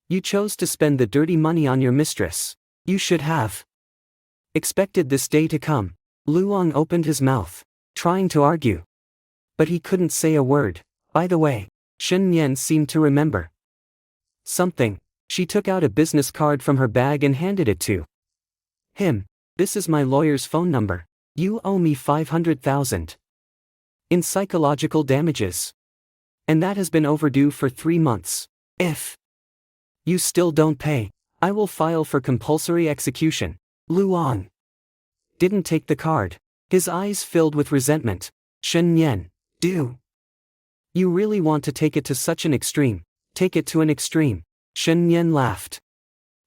S1: you chose to spend the dirty money on your mistress, you should have expected this day to come. Luong opened his mouth, trying to argue, but he couldn't say a word. By the way, Shen Yan seemed to remember something. She took out a business card from her bag and handed it to him. This is my lawyer's phone number. You owe me 500,000 in psychological damages. And that has been overdue for 3 months. If you still don't pay, I will file for compulsory execution. Luong didn't take the card. His eyes filled with resentment. Shen Yan, do you really want to take it to such an extreme? Take it to an extreme. Shen Yan laughed,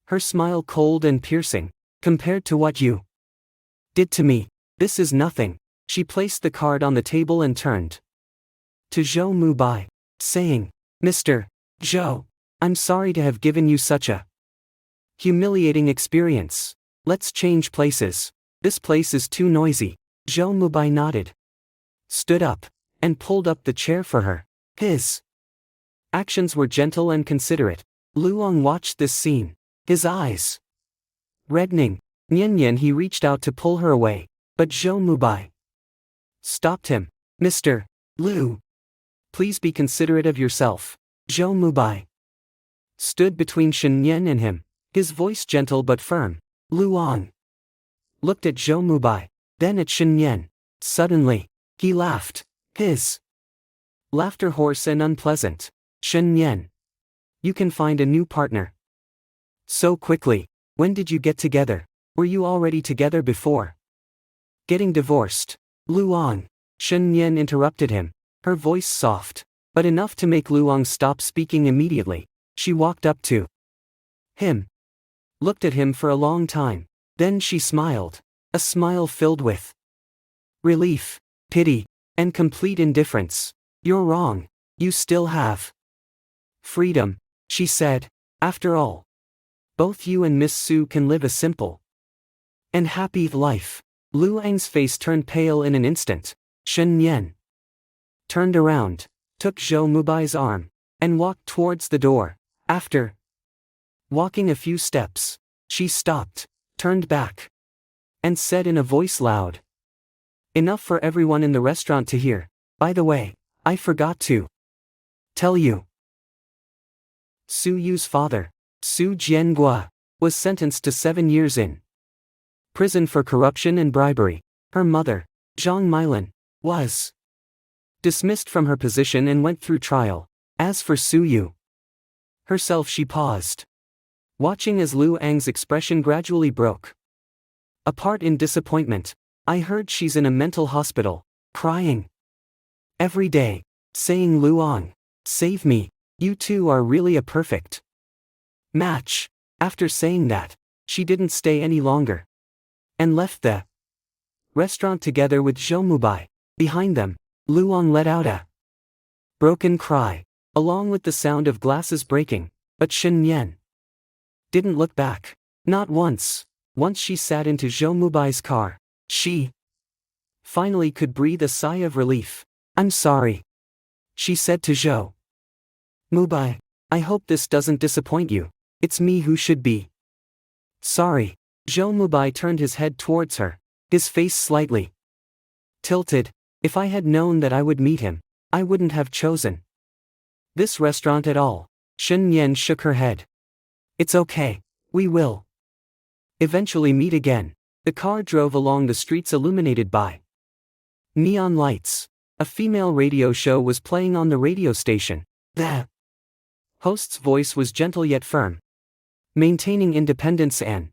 S1: her smile cold and piercing. Compared to what you did to me, this is nothing. She placed the card on the table and turned to Zhou Mubai, saying, Mr. Zhou, I'm sorry to have given you such a humiliating experience. Let's change places. This place is too noisy. Zhou Mubai nodded, stood up, and pulled up the chair for her. His actions were gentle and considerate. Luong watched this scene, his eyes reddening. Nian, he reached out to pull her away, but Zhou Mubai stopped him. Mr. Lu, please be considerate of yourself. Zhou Mubai stood between Shen Yan and him, his voice gentle but firm. Luong looked at Zhou Mubai, then at Shen Yan. Suddenly, he laughed, his laughter hoarse and unpleasant. Shen Yan, you can find a new partner so quickly. When did you get together? Were you already together before getting divorced? Luong. Shen Yan interrupted him, her voice soft, but enough to make Luong stop speaking immediately. She walked up to him, looked at him for a long time, then she smiled, a smile filled with relief, pity, and complete indifference. You're wrong. You still have freedom, she said. After all, both you and Miss Su can live a simple and happy life. Luang's face turned pale in an instant. Shen Yan turned around, took Zhou Mubai's arm, and walked towards the door. After walking a few steps, she stopped, turned back, and said in a voice loud enough for everyone in the restaurant to hear, By the way, I forgot to tell you. Su Yu's father, Su Jiangua, was sentenced to 7 years in prison for corruption and bribery. Her mother, Zhang Meilan, was dismissed from her position and went through trial. As for Su Yu herself, she paused, watching as Lu Ang's expression gradually broke apart in disappointment. I heard she's in a mental hospital, crying every day, saying, Luong, save me, you two are really a perfect match. After saying that, she didn't stay any longer and left the restaurant together with Zhou Mubai. Behind them, Luong let out a broken cry, along with the sound of glasses breaking, but Shen Yan didn't look back. Not once. Once she sat into Zhou Mubai's car, she finally could breathe a sigh of relief. I'm sorry, she said to Zhou Mubai. I hope this doesn't disappoint you. It's me who should be sorry. Zhou Mubai turned his head towards her, his face slightly tilted. If I had known that I would meet him, I wouldn't have chosen this restaurant at all. Shen Yan shook her head. It's okay, we will eventually meet again. The car drove along the streets illuminated by neon lights. A female radio show was playing on the radio station. The host's voice was gentle yet firm, maintaining independence and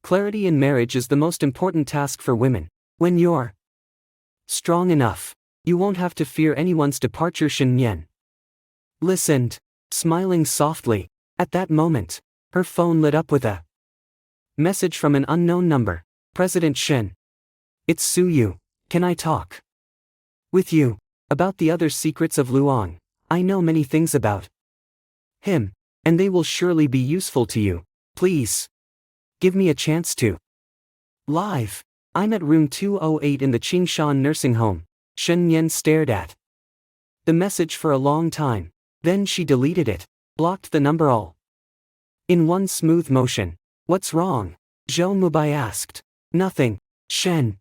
S1: Clarity in marriage is the most important task for women. When you're strong enough, you won't have to fear anyone's departure. Shen Yan listened, smiling softly. At that moment, her phone lit up with a message from an unknown number. President Shen. It's Su Yu. Can I talk with you about the other secrets of Luong? I know many things about him, and they will surely be useful to you. Please give me a chance to live. I'm at room 208 in the Qingshan nursing home. Shen Yan stared at the message for a long time. Then she deleted it, blocked the number all in one smooth motion. What's wrong? Zhou Mubai asked. Nothing, Shen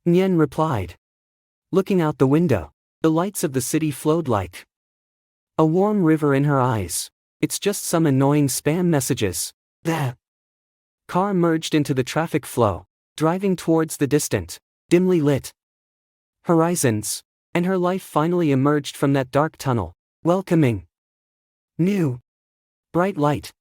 S1: Yan replied. Looking out the window, the lights of the city flowed like a warm river in her eyes. It's just some annoying spam messages. The car merged into the traffic flow, driving towards the distant, dimly lit horizons, and her life finally emerged from that dark tunnel, welcoming new, bright light.